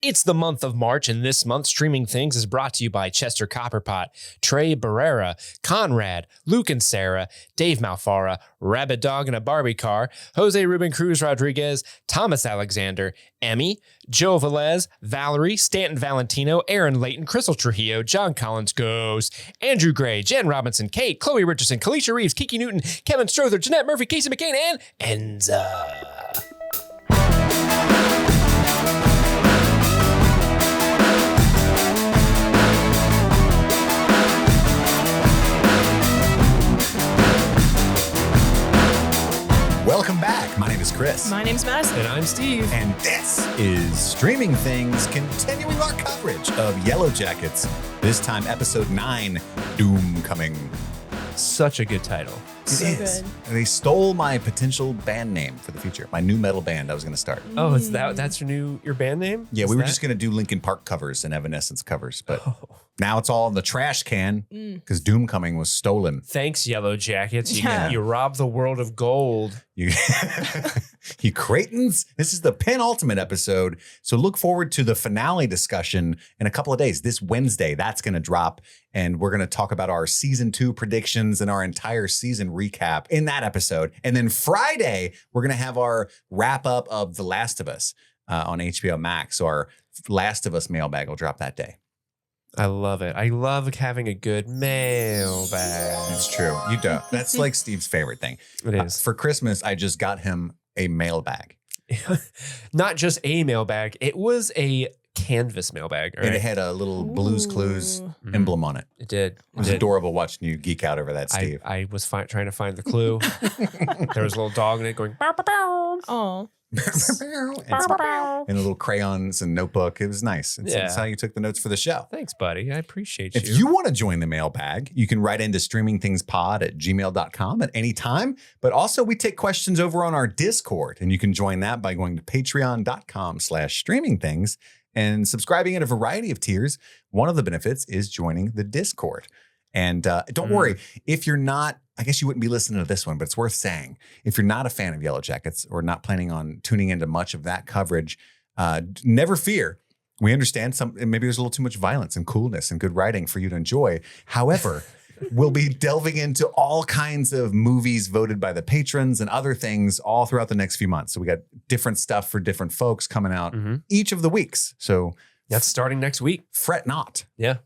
It's the month of March, and this month, Streaming Things is brought to you by Chester Copperpot, Trey Barrera, Conrad, Luke and Sarah, Dave Malfara, Rabbit Dog in a Barbie Car, Jose Ruben Cruz Rodriguez, Thomas Alexander, Emmy, Joe Velez, Valerie, Stanton Valentino, Aaron Layton, Crystal Trujillo, John Collins Goes, Andrew Gray, Jen Robinson, Kate, Chloe Richardson, Kalisha Reeves, Kiki Newton, Kevin Strother, Jeanette Murphy, Casey McCain, and Enza. Welcome back. My name is Chris. My name's Madison. And I'm Steve. And this is Streaming Things, continuing our coverage of Yellowjackets. This time, episode 9, Doomcoming. Such a good title. So It is. good. And they stole my potential band name for the future. My new metal band I was going to start. Oh, is that's your band name? Yeah, Is we were that- just going to do Linkin Park covers and Evanescence covers, but now it's all in the trash can because Doomcoming was stolen. Thanks, Yellowjackets. Yeah. You robbed the world of gold. You, you Cretans, this is the penultimate episode. So look forward to the finale discussion in a couple of days. This Wednesday, that's going to drop. And we're going to talk about our season 2 predictions and our entire season recap in that episode. And then Friday, we're going to have our wrap up of The Last of Us on HBO Max. So our Last of Us mailbag will drop that day. I love it. I love having a good mailbag. It's true. You don't. That's like Steve's favorite thing. It is. For Christmas, I just got him a mailbag. Not just a mailbag. It was a canvas mailbag. And it Right? had a little Blues Clues Ooh. emblem on it. It did. It was adorable watching you geek out over that, Steve. I was trying to find the clue. There was a little dog in it going, bow, bow, bow. Oh. and little crayons and notebook. It was nice. It's how you took the notes for the show. Thanks, buddy. I appreciate If you. you want to join the mailbag, you can write into streamingthingspod@gmail.com at any time. But also we take questions over on our Discord, and you can join that by going to patreon.com/streamingthings and subscribing at a variety of tiers. One of the benefits is joining the Discord. And don't worry, if you're not, I guess you wouldn't be listening to this one, but it's worth saying. If you're not a fan of Yellowjackets or not planning on tuning into much of that coverage, never fear. We understand maybe there's a little too much violence and coolness and good writing for you to enjoy. However, we'll be delving into all kinds of movies voted by the patrons and other things all throughout the next few months. So we got different stuff for different folks coming out each of the weeks. So That's starting next week. fret not. Yeah.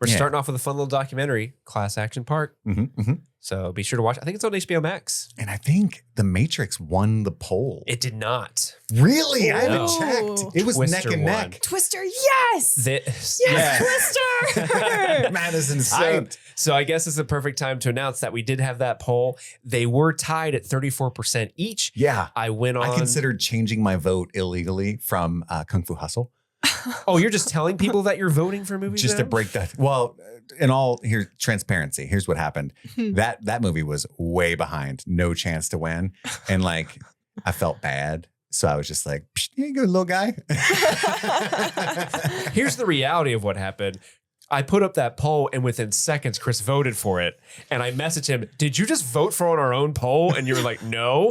We're Yeah. starting off with a fun little documentary, Class Action Park. So be sure to watch. I think it's on HBO Max. And I think The Matrix won the poll. It did not. Really? I No. haven't checked. It was Twister neck and won. neck. Twister, yes! This, Yes, Twister! Madison So, psyched. so I guess it's the perfect time to announce that we did have that poll. They were tied at 34% each. Yeah. I went on. I considered changing my vote illegally from Kung Fu Hustle. Oh, you're just telling people that you're voting for movies Just now? to break that. Well, in all here transparency, here's what happened. That movie was way behind, no chance to win. And like, I felt bad. So I was just like, here you go, little guy. Here's the reality of what happened. I put up that poll, and within seconds, Chris voted for it. And I messaged him, did you just vote for on our own poll? And you were like, no.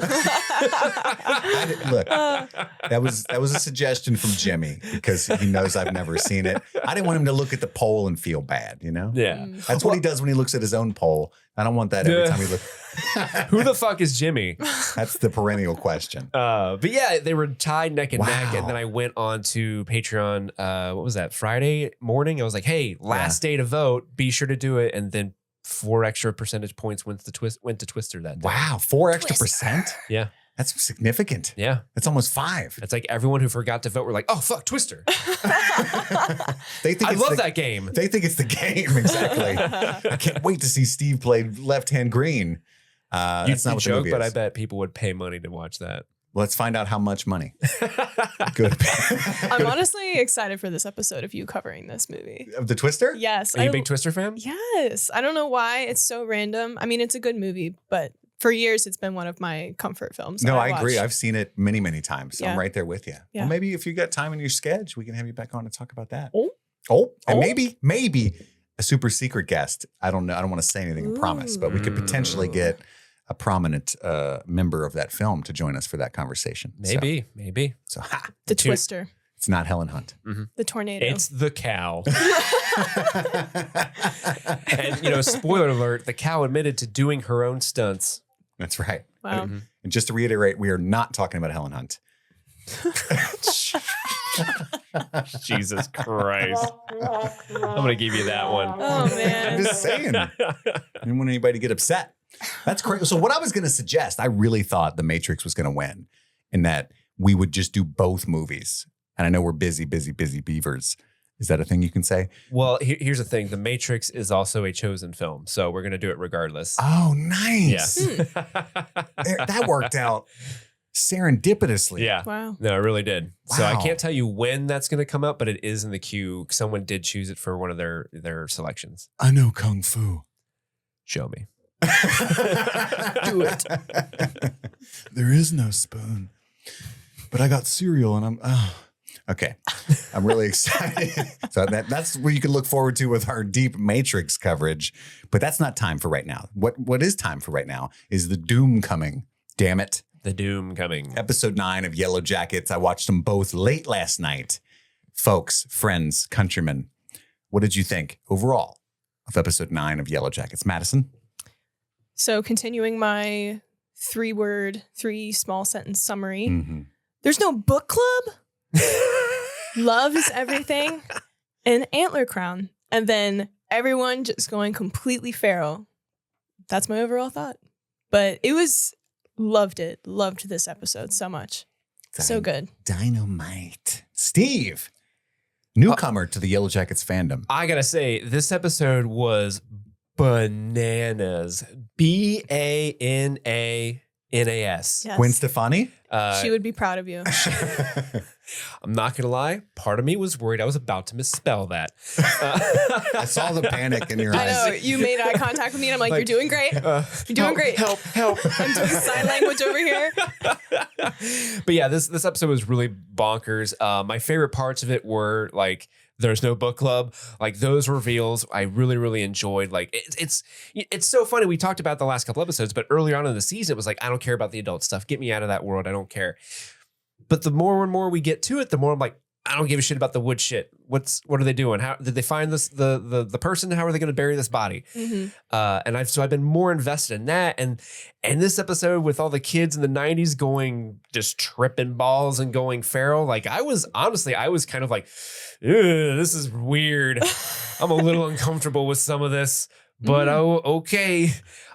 Look, that was a suggestion from Jimmy because he knows I've never seen it. I didn't want him to look at the poll and feel bad, you know? Yeah. That's what he does when he looks at his own poll. I don't want that every time he looks. Who the fuck is Jimmy? That's the perennial question. But yeah, they were tied neck and neck. Wow. And then I went on to Patreon. What was that? Friday morning. I was like, hey, last day to vote. Be sure to do it. And then 4 extra percentage points went to Twister that day. Wow, 4 extra percent? Yeah. That's significant. Yeah. That's almost 5. It's like everyone who forgot to vote were like, oh, fuck, Twister. They think I it's love that game. They think it's the game, exactly. I can't wait to see Steve play left-hand green. That's not what the joke, movie but I is. bet people would pay money to watch that. Let's find out how much money. Good. I'm honestly excited for this episode of you covering this movie. Of the Twister? Yes. Are you a big Twister fan? Yes. I don't know why. It's so random. I mean, it's a good movie, but for years, it's been one of my comfort films. No, that I agree. watch. I've seen it many, many times. So I'm Yeah. right there with you. Yeah. Well, maybe if you got time in your schedule, we can have you back on to talk about that. Oh. And Oh. maybe a super secret guest. I don't know. I don't want to say anything and promise, but we could potentially get a prominent member of that film to join us for that conversation. Maybe. So The Twister. It's not Helen Hunt. The tornado. It's the cow. And, spoiler alert, the cow admitted to doing her own stunts. That's right. Wow. And just to reiterate, we are not talking about Helen Hunt. Jesus Christ. I'm going to give you that one. Oh, man. I'm just saying. I didn't want anybody to get upset. That's crazy. So what I was going to suggest, I really thought The Matrix was going to win and that we would just do both movies. And I know we're busy beavers. Is that a thing you can say? Well, here's the thing. The Matrix is also a chosen film, so we're going to do it regardless. Oh, nice. Yeah. That worked out serendipitously. Yeah. Wow. No, it really did. So I Wow. can't tell you when that's going to come up, but it is in the queue. Someone did choose it for one of their selections. I know Kung Fu. Show me. Do it. There is no spoon, but I got cereal and I'm... Okay. I'm really excited. So that's what you can look forward to with our deep Matrix coverage. But that's not time for right now. What is time for right now is the Doomcoming. Damn it. The Doomcoming. Episode 9 of Yellowjackets. I watched them both late last night. Folks, friends, countrymen, what did you think overall of episode 9 of Yellowjackets? Madison? So continuing my 3 small sentence summary. Mm-hmm. There's no book club. Love is everything. An antler crown. And then everyone just going completely feral. That's my overall thought. But it was, loved it. Loved this episode so much. So good. Dynamite. Steve, newcomer to the Yellowjackets fandom. I got to say, this episode was bananas. Bananas. Yes. Gwen Stefani? She would be proud of you. I'm not going to lie. Part of me was worried I was about to misspell that. I saw the panic in your I know. eyes. You made eye contact with me and I'm like, you're doing great. You're doing great. Help. I'm doing sign language over here. But yeah, this episode was really bonkers. My favorite parts of it were like, there's no book club. Like those reveals, I really, really enjoyed. Like it's so funny. We talked about the last couple episodes, but earlier on in the season, it was like, I don't care about the adult stuff. Get me out of that world. I don't care. But the more and more we get to it, the more I'm like, I don't give a shit about the wood shit. What are they doing? How did they find this the person? How are they going to bury this body? Mm-hmm. And I've been more invested in that. And this episode with all the kids in the 90s going just tripping balls and going feral. Like I was kind of like, this is weird. I'm a little uncomfortable with some of this, but okay.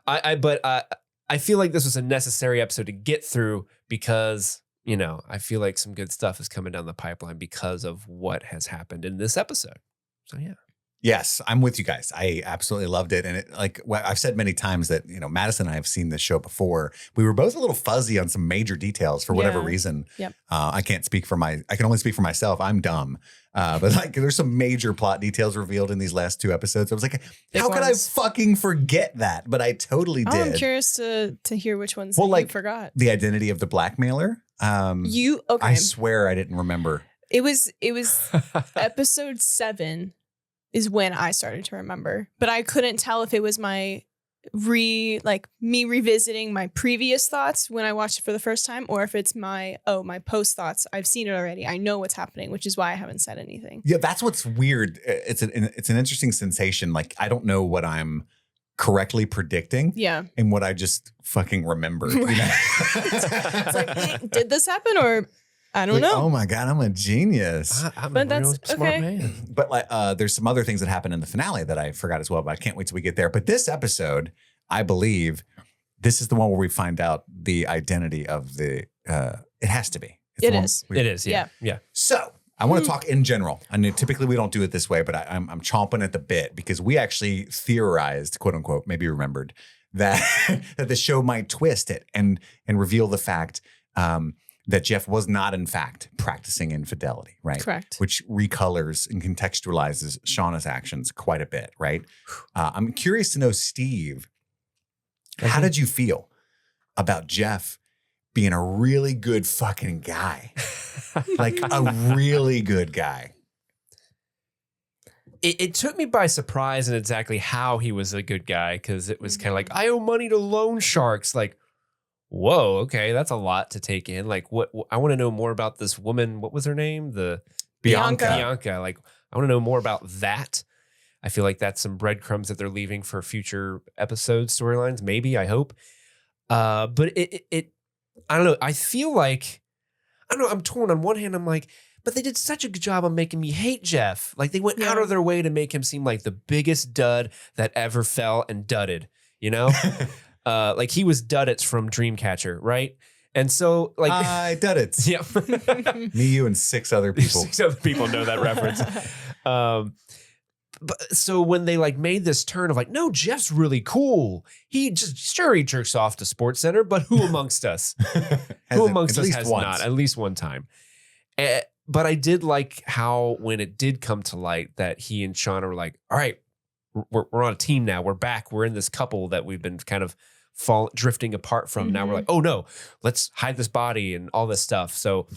I feel like this was a necessary episode to get through because, I feel like some good stuff is coming down the pipeline because of what has happened in this episode. So, yeah. Yes, I'm with you guys. I absolutely loved it. And I've said many times that, Madison and I have seen this show before. We were both a little fuzzy on some major details for whatever reason. Yep. I can only speak for myself. I'm dumb. But there's some major plot details revealed in these last 2 episodes. I was like, how could I fucking forget that? But I totally did. I'm curious to hear which ones you forgot. The identity of the blackmailer. Okay. I swear I didn't remember. It was episode 7 is when I started to remember, but I couldn't tell if it was me revisiting my previous thoughts when I watched it for the first time, or if it's my post thoughts. I've seen it already. I know what's happening, which is why I haven't said anything. Yeah, that's what's weird. It's an interesting sensation. Like I don't know what I'm correctly predicting. Yeah. And what I just fucking remember. It's like, did this happen or I don't know. Oh my God, I'm a genius. I'm But a that's real smart okay. man. But there's some other things that happen in the finale that I forgot as well, but I can't wait till we get there. But this episode, I believe this is the one where we find out the identity of the, it has to be. It is. It is. Yeah. So I want to talk in general. I know typically we don't do it this way, but I'm chomping at the bit because we actually theorized, quote unquote, maybe remembered that that the show might twist it and reveal the fact that Jeff was not in fact practicing infidelity, right? Correct. Which recolors and contextualizes Shauna's actions quite a bit, right? I'm curious to know, Steve, how did you feel about Jeff being a really good fucking guy? Like a really good guy. It took me by surprise in exactly how he was a good guy, because it was kind of like, I owe money to loan sharks. Like, whoa, okay, that's a lot to take in. Like, what I want to know more about this woman. What was her name? Bianca. Like, I want to know more about that. I feel like that's some breadcrumbs that they're leaving for future episode storylines. Maybe, I hope. But it I don't know. I feel like, I don't know. I'm torn. On one hand, I'm like, but they did such a good job of making me hate Jeff. Like, they went out of their way to make him seem like the biggest dud that ever fell and dudded, you know? Like, he was Duddits from Dreamcatcher, right? And so, like, Duddits. Yeah. Me, you, and 6 other people. 6 other people know that reference. But so when they like made this turn of like, no, Jeff's really cool. He jerks off to Sports Center, but who amongst us? Who amongst us has not? At least one time. But I did like how when it did come to light that he and Shauna were like, all right, we're on a team now. We're back. We're in this couple that we've been kind of drifting apart from. Now we're like, oh no, let's hide this body and all this stuff. So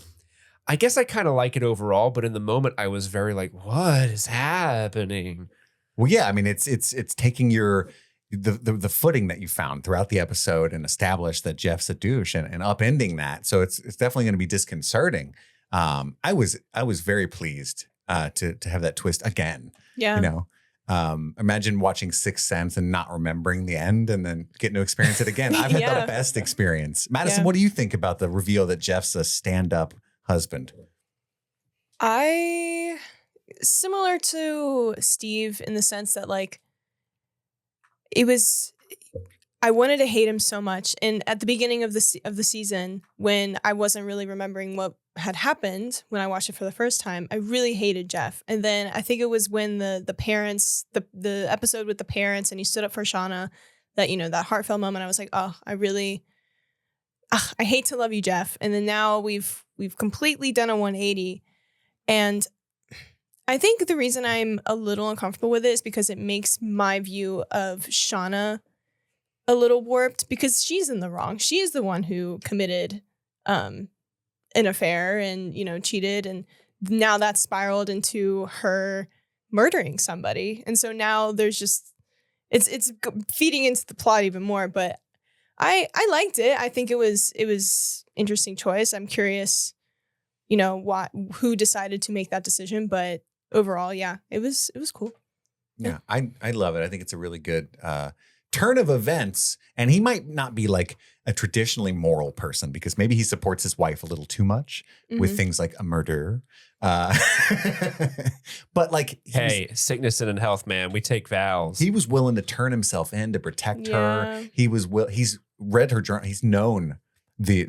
I guess I kind of like it overall, but in the moment I was very like, what is happening? Well, yeah, I mean, it's taking the footing that you found throughout the episode and established that Jeff's a douche and upending that. So it's definitely going to be disconcerting. I was very pleased to have that twist again. Yeah. You know, imagine watching Sixth Sense and not remembering the end and then getting to experience it again. I've had the best experience. Madison, what do you think about the reveal that Jeff's a stand-up husband? Similar to Steve in the sense that like I wanted to hate him so much, and at the beginning of the season when I wasn't really remembering what had happened when I watched it for the first time, I really hated Jeff. And then I think it was when the parents, the episode with the parents, and he stood up for Shauna, that, you know, that heartfelt moment, I was like, oh, I hate to love you, Jeff. And then now we've completely done a 180. And I think the reason I'm a little uncomfortable with it is because it makes my view of Shauna a little warped, because she's in the wrong. She is the one who committed an affair and, you know, cheated. And now that's spiraled into her murdering somebody. And so now there's just, it's feeding into the plot even more. But I liked it. I think it was interesting choice. I'm curious, you know, who decided to make that decision. But overall, yeah, it was cool. Yeah, I love it. I think it's a really good turn of events. And he might not be like a traditionally moral person, because maybe he supports his wife a little too much with things like a murder. But like, sickness and in health, man, we take vows. He was willing to turn himself in to protect her. He's read her journal. He's known the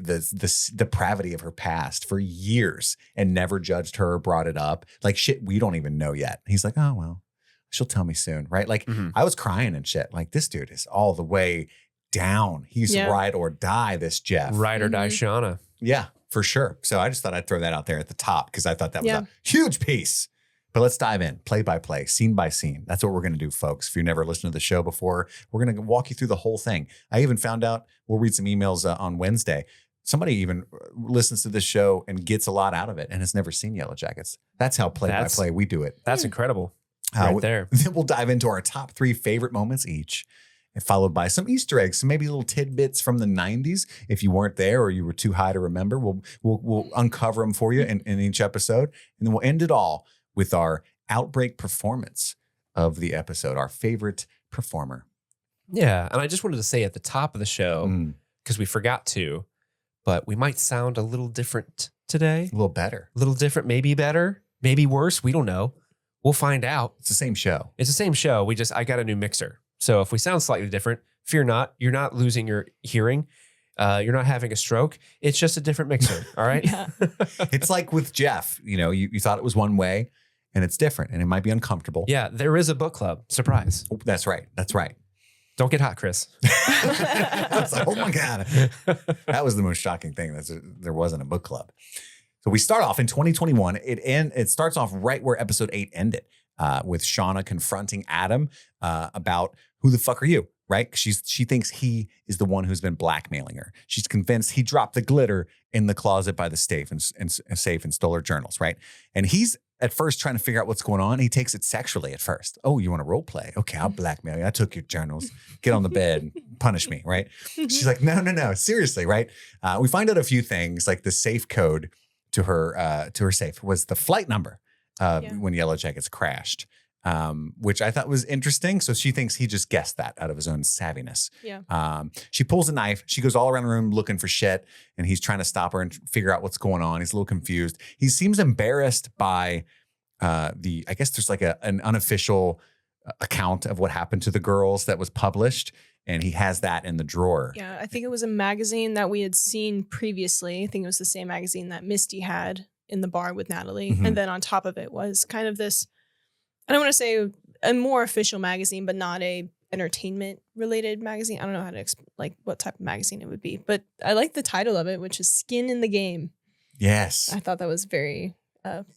depravity of her past for years and never judged her or brought it up. Like, shit we don't even know yet. He's like, oh, well, she'll tell me soon, right? Like, I was crying and shit. Like, this dude is all the way down. He's ride or die, this Jeff. Ride or die Shauna. Yeah, for sure. So I just thought I'd throw that out there at the top, because I thought that was a huge piece. But let's dive in, play by play, scene by scene. That's what we're going to do, folks. If you've never listened to the show before, we're going to walk you through the whole thing. I even found out, we'll read some emails on Wednesday. Somebody even listens to this show and gets a lot out of it and has never seen Yellowjackets. That's how play by play we do it. That's incredible. Right there. Then we'll dive into our top 3 favorite moments each, and followed by some Easter eggs, some maybe little tidbits from the 90s. If you weren't there or you were too high to remember, we'll uncover them for you in each episode. And then we'll end it all with our outbreak performance of the episode, our favorite performer. Yeah. And I just wanted to say at the top of the show, because we forgot to, but we might sound a little different today. A little better. A little different, maybe better, maybe worse. We don't know. We'll find out. It's the same show. It's the same show. I got a new mixer. So if we sound slightly different, fear not. You're not losing your hearing. You're not having a stroke. It's just a different mixer. All right. It's like with Jeff, you know, you thought it was one way and it's different and it might be uncomfortable. Yeah. There is a book club. Surprise. Oh, that's right. That's right. Don't get hot, Chris. I was like, oh my God. That was the most shocking thing. There wasn't a book club. So we start off in 2021. It starts off right where episode 8 ended, with Shauna confronting Adam about who the fuck are you, right? She thinks he is the one who's been blackmailing her. She's convinced he dropped the glitter in the closet by the safe and stole her journals, right? And he's at first trying to figure out what's going on. He takes it sexually at first. Oh, you want to role play? Okay, I'll blackmail you. I took your journals. Get on the bed and punish me, right? She's like, no, seriously, right? We find out a few things, like the safe code to her safe was the flight number when Yellowjackets crashed, which I thought was interesting. So she thinks he just guessed that out of his own savviness. Yeah. She pulls a knife. She goes all around the room looking for shit, and he's trying to stop her and figure out what's going on. He's a little confused. He seems embarrassed by I guess there's like an unofficial account of what happened to the girls that was published, and he has that in the drawer. Yeah, I think it was a magazine that we had seen previously. I think it was the same magazine that Misty had in the bar with Natalie. Mhm. And then on top of it was kind of this, I don't want to say a more official magazine, but not a entertainment related magazine. I don't know how to like what type of magazine it would be, but I like the title of it, which is Skin in the Game. Yes. I thought that was very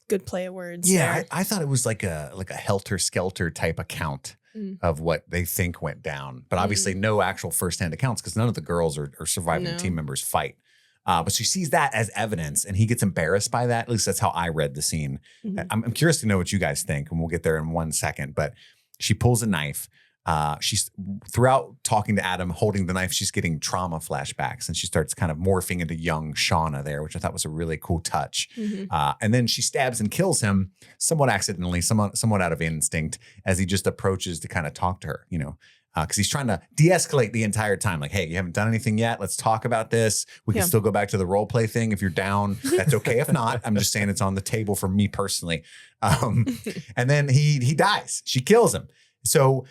good play of words. Yeah, I thought it was like a helter skelter type account of what they think went down, but obviously no actual firsthand accounts because none of the girls or surviving team members fight. But she sees that as evidence, and he gets embarrassed by that. At least that's how I read the scene. I'm curious to know what you guys think, and we'll get there in 1 second. But she pulls a knife. She's throughout talking to Adam, holding the knife, she's getting trauma flashbacks, and she starts kind of morphing into young Shauna there, which I thought was a really cool touch. And then she stabs and kills him somewhat accidentally, somewhat out of instinct, as he just approaches to kind of talk to her, because he's trying to de-escalate the entire time. Like, hey, you haven't done anything yet. Let's talk about this. We can still go back to the role play thing. If you're down, that's okay. If not, I'm just saying it's on the table for me personally. And then he dies. She kills him. So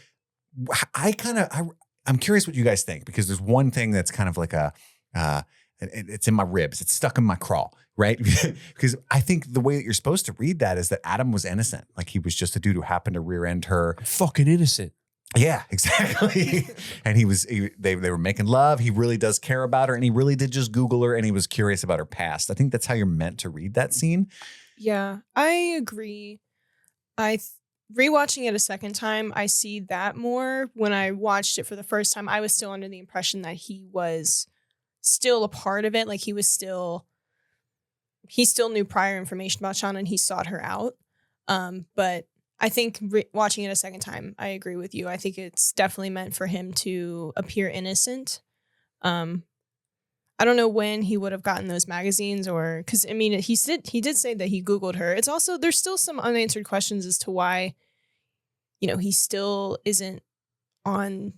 I'm curious what you guys think, because there's one thing that's kind of like it's in my ribs. It's stuck in my craw, right? Because I think the way that you're supposed to read that is that Adam was innocent. Like he was just a dude who happened to rear end her. Fucking innocent. Yeah, exactly. And they were making love. He really does care about her, and he really did just Google her, and he was curious about her past. I think that's how you're meant to read that scene. Yeah, I agree. Rewatching it a second time, I see that more. When I watched it for the first time, I was still under the impression that he was still a part of it. Like he still knew prior information about Shauna, and he sought her out. But I think watching it a second time, I agree with you. I think it's definitely meant for him to appear innocent. I don't know when he would have gotten those magazines, or because I mean he did say that he Googled her. It's also there's still some unanswered questions as to why, he still isn't online.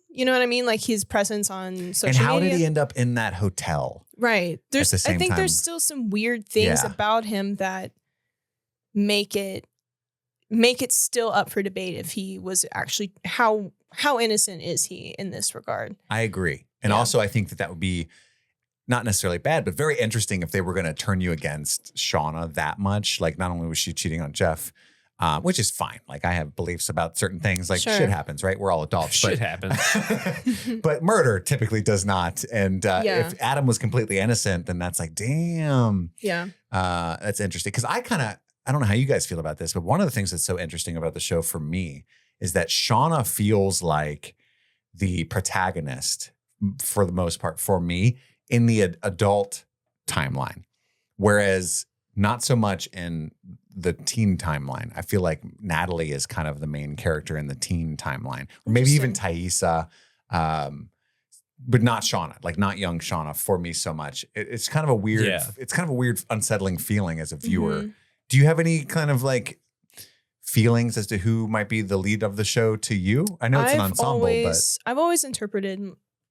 You know what I mean? Like his presence on social media. And how did he end up in that hotel? Right. I think there's still some weird things about him that make it still up for debate if he was actually how innocent is he in this regard. I agree. And also I think that would be not necessarily bad, but very interesting if they were going to turn you against Shauna that much. Like not only was she cheating on Jeff, which is fine. Like I have beliefs about certain things, like shit happens, right? We're all adults. Shit happens. But murder typically does not. And if Adam was completely innocent, then that's like, damn. Yeah. That's interesting. Because I don't know how you guys feel about this, but one of the things that's so interesting about the show for me is that Shauna feels like the protagonist for the most part for me in the adult timeline, whereas not so much in the teen timeline. I feel like Natalie is kind of the main character in the teen timeline, or maybe even Thaisa, but not Shauna, like not young Shauna for me so much. It's kind of a weird, it's kind of a weird, unsettling feeling as a viewer. Mm-hmm. Do you have any kind of like feelings as to who might be the lead of the show to you? I know it's an ensemble, but I've always interpreted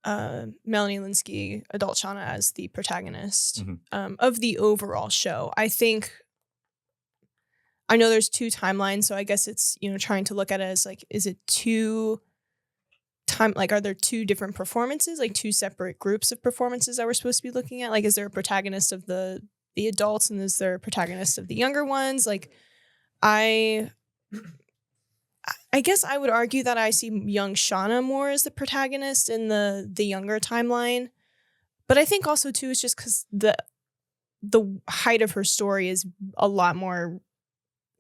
Melanie Linsky, adult Shauna, as the protagonist of the overall show. I know there's two timelines, so I guess it's, trying to look at it as like, is it are there two different performances, like two separate groups of performances that we're supposed to be looking at? Like, is there a protagonist of the adults and is there a protagonist of the younger ones? Like, I guess I would argue that I see young Shauna more as the protagonist in the younger timeline. But I think also too, it's just because the height of her story is a lot more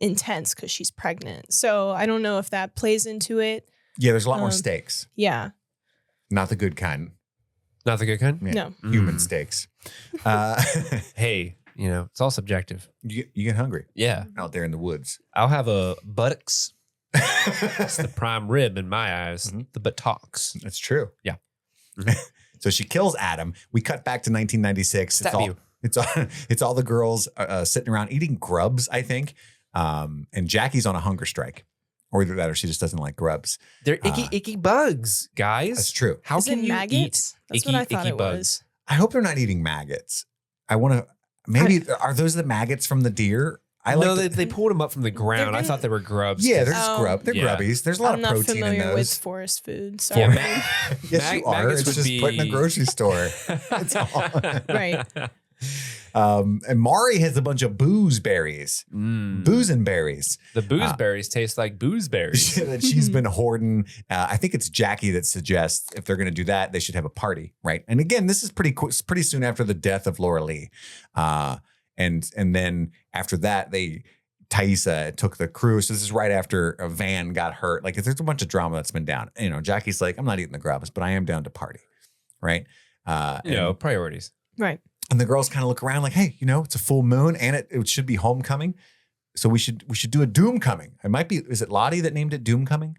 intense because she's pregnant. So I don't know if that plays into it. Yeah, there's a lot more stakes. Yeah. Not the good kind. Not the good kind? Yeah. No. Human stakes. Hey, it's all subjective. You get hungry Yeah. out there in the woods. I'll have a buttocks. It's the prime rib in my eyes. Mhm. The buttocks. That's true. Yeah. So she kills Adam. We cut back to 1996. Stab you. It's all the girls sitting around eating grubs, I think. And Jackie's on a hunger strike. Or either that or she just doesn't like grubs. They're icky bugs, guys. That's true. How Is can it you maggots? That's icky, what I thought icky it bugs? was. I hope they're not eating maggots. I want to, maybe, are those the maggots from the deer? They pulled them up from the ground. I thought they were grubs. Yeah, they're 'cause- just grub. They're Yeah. grubbies. There's a lot I'm of not protein in familiar with those. forest food. Yeah, Sorry. Yes, you are. maggots It's would just be put in a grocery store. It's all. Right. And Mari has a bunch of booze berries, booze and berries. The boozeberries taste like boozeberries. That she's been hoarding. I think it's Jackie that suggests if they're going to do that, they should have a party, right? And again, this is pretty soon after the death of Laura Lee, and then after that, Thaisa took the crew. So this is right after a van got hurt. Like there's a bunch of drama that's been down. Jackie's like, I'm not eating the grubs, but I am down to party, right? Priorities. Right. And the girls kind of look around like, hey, it's a full moon and it should be homecoming. So we should do a Doomcoming. It might be, is it Lottie that named it Doomcoming?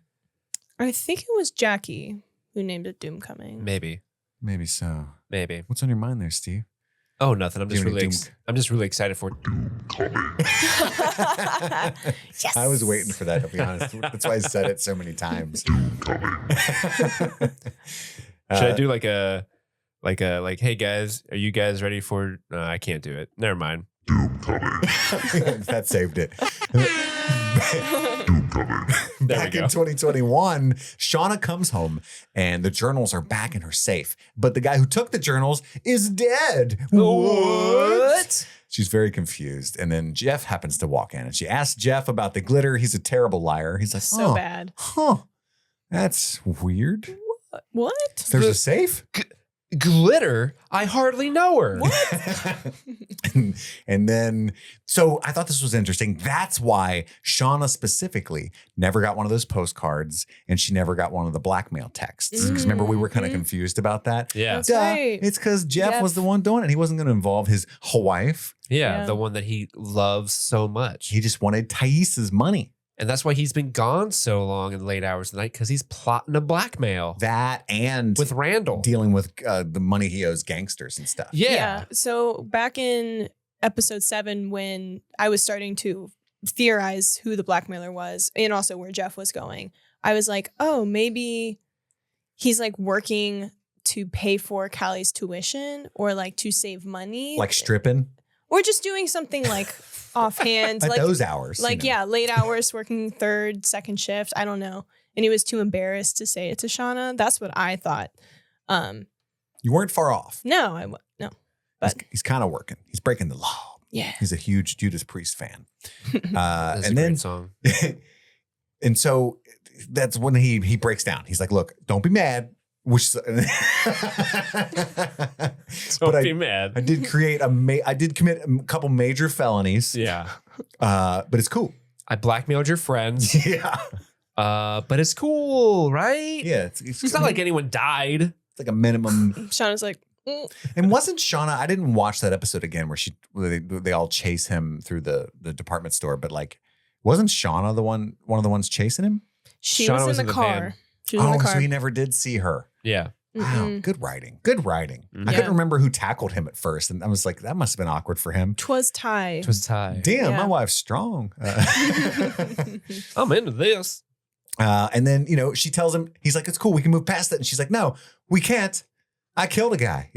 I think it was Jackie who named it Doomcoming. Maybe. Maybe so. Maybe. What's on your mind there, Steve? Oh, nothing. I'm Do you just have any really I'm just really excited for Yes. I was waiting for that, to be honest. That's why I said it so many times. Should I do like, hey guys, are you guys ready for I can't do it. Never mind. That saved it. There Back we in go. 2021, Shauna comes home and the journals are back in her safe. But the guy who took the journals is dead. What? She's very confused. And then Jeff happens to walk in and she asks Jeff about the glitter. He's a terrible liar. He's like, So bad. That's weird. What? There's a safe? Glitter? I hardly know her. and then, so I thought this was interesting. That's why Shauna specifically never got one of those postcards and she never got one of the blackmail texts. Because remember, we were kind of confused about that. Yeah. That's Duh. right. It's because Jeff was the one doing it. He wasn't going to involve his wife. Yeah, Yeah. the one that he loves so much. He just wanted Thaisa's money. And that's why he's been gone so long in the late hours of the night, because he's plotting a blackmail That and with Randall. dealing with the money he owes gangsters and stuff. Yeah. So back in episode 7, when I was starting to theorize who the blackmailer was and also where Jeff was going, I was like, oh, maybe he's like working to pay for Callie's tuition or like to save money. Like stripping or just doing something like offhand. at like those hours. Like, yeah, late hours, working third, second shift. I don't know. And he was too embarrassed to say it to Shauna. That's what I thought. You weren't far off. No. But He's kind of working. He's breaking the law. yeah. He's a huge Judas Priest fan. That's And a then great song. and so that's when he breaks down. He's like, look, don't be mad. Which Don't but be mad. I did commit a couple major felonies. Yeah. But it's cool. I blackmailed your friends. Yeah. But it's cool, right? Yeah. It's not like anyone died. it's like a minimum. Shauna's like, And wasn't Shauna, I didn't watch that episode again where they all chase him through the department store, but like, wasn't Shauna one of the ones chasing him? she Shauna was in the car. van. She was in the car. So he never did see her. Yeah. Wow, Mm-mm. good writing. Good writing. I Yeah. couldn't remember who tackled him at first. And I was like, that must have been awkward for him. 'Twas Ty. It was Ty. Damn, Yeah. my wife's strong. I'm into this. And then, she tells him, he's like, it's cool. We can move past it. And she's like, no, we can't. I killed a guy,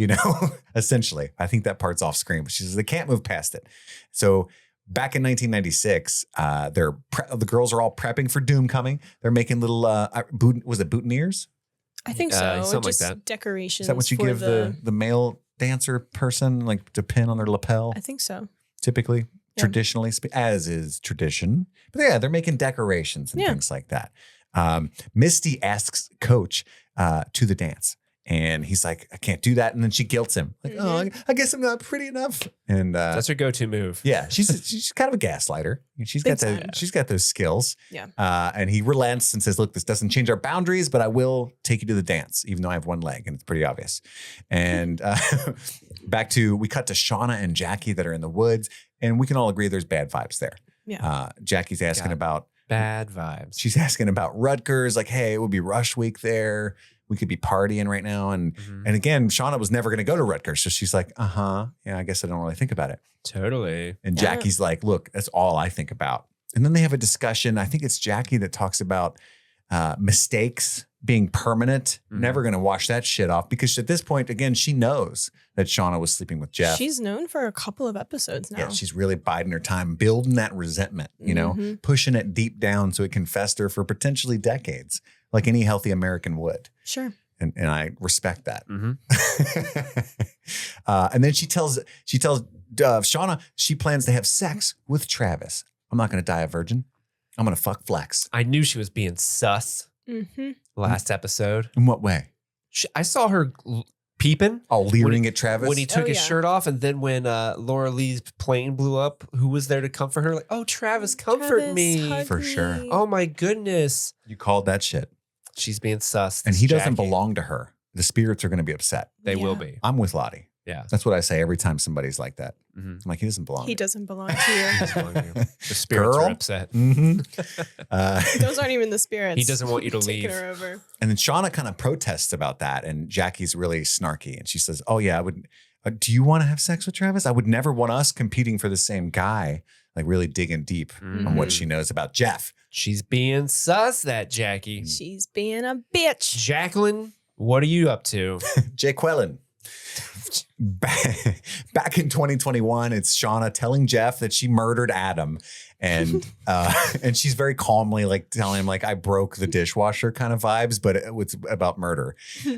essentially. I think that part's off screen, but she says they can't move past it. So back in 1996, the girls are all prepping for Doomcoming. They're making little, was it boutonnieres? I think so. something like Just that. decorations. Is that what you for give the male dancer person, like to pin on their lapel? I think so. Typically, Yeah. traditionally, as is tradition. But yeah, they're making decorations and Yeah. things like that. Misty asks Coach to the dance. And he's like, I can't do that. And then she guilts him. Like, oh, I guess I'm not pretty enough. And that's her go-to move. yeah, she's kind of a gaslighter. She's got those skills. Yeah. And he relents and says, look, this doesn't change our boundaries, but I will take you to the dance, even though I have one leg, and it's pretty obvious. And we cut to Shauna and Jackie that are in the woods, and we can all agree there's bad vibes there. Yeah. Jackie's asking about bad vibes. She's asking about Rutgers, like, hey, it would be rush week there. We could be partying right now. And again, Shauna was never going to go to Rutgers. So she's like, yeah, I guess I don't really think about it. Totally. And Jackie's like, look, that's all I think about. And then they have a discussion. I think it's Jackie that talks about mistakes being permanent. Never going to wash that shit off, because at this point, again, she knows that Shauna was sleeping with Jeff. She's known for a couple of episodes now. Yeah, she's really biding her time, building that resentment, pushing it deep down so it can fester for potentially decades, like any healthy American would. Sure. And I respect that. And then she tells Shauna she plans to have sex with Travis. I'm not going to die a virgin. I'm going to fuck Flex. I knew she was being sus last episode. In what way? I saw her peeping. Oh, leering at Travis? When he took his shirt off, and then when Laura Lee's plane blew up, who was there to comfort her? Like, oh, Travis, comfort me. For sure. Oh, my goodness. You called that shit. She's being sus. And he doesn't belong to her. The spirits are going to be upset. They will be. I'm with Lottie. Yeah. That's what I say every time somebody's like that. I'm like, he doesn't belong. He doesn't belong to you. The spirits are upset. Those aren't even the spirits. He doesn't want you to leave. Her over. And then Shauna kind of protests about that. And Jackie's really snarky. And she says, oh, yeah, I would. Do you want to have sex with Travis? I would never want us competing for the same guy. Like really digging deep on what she knows about Jeff. She's being sus, that Jackie. She's being a bitch. Jacqueline, what are you up to? Jay Quellen. Back in 2021, it's Shauna telling Jeff that she murdered Adam, and she's very calmly like telling him like, I broke the dishwasher kind of vibes, but it's about murder.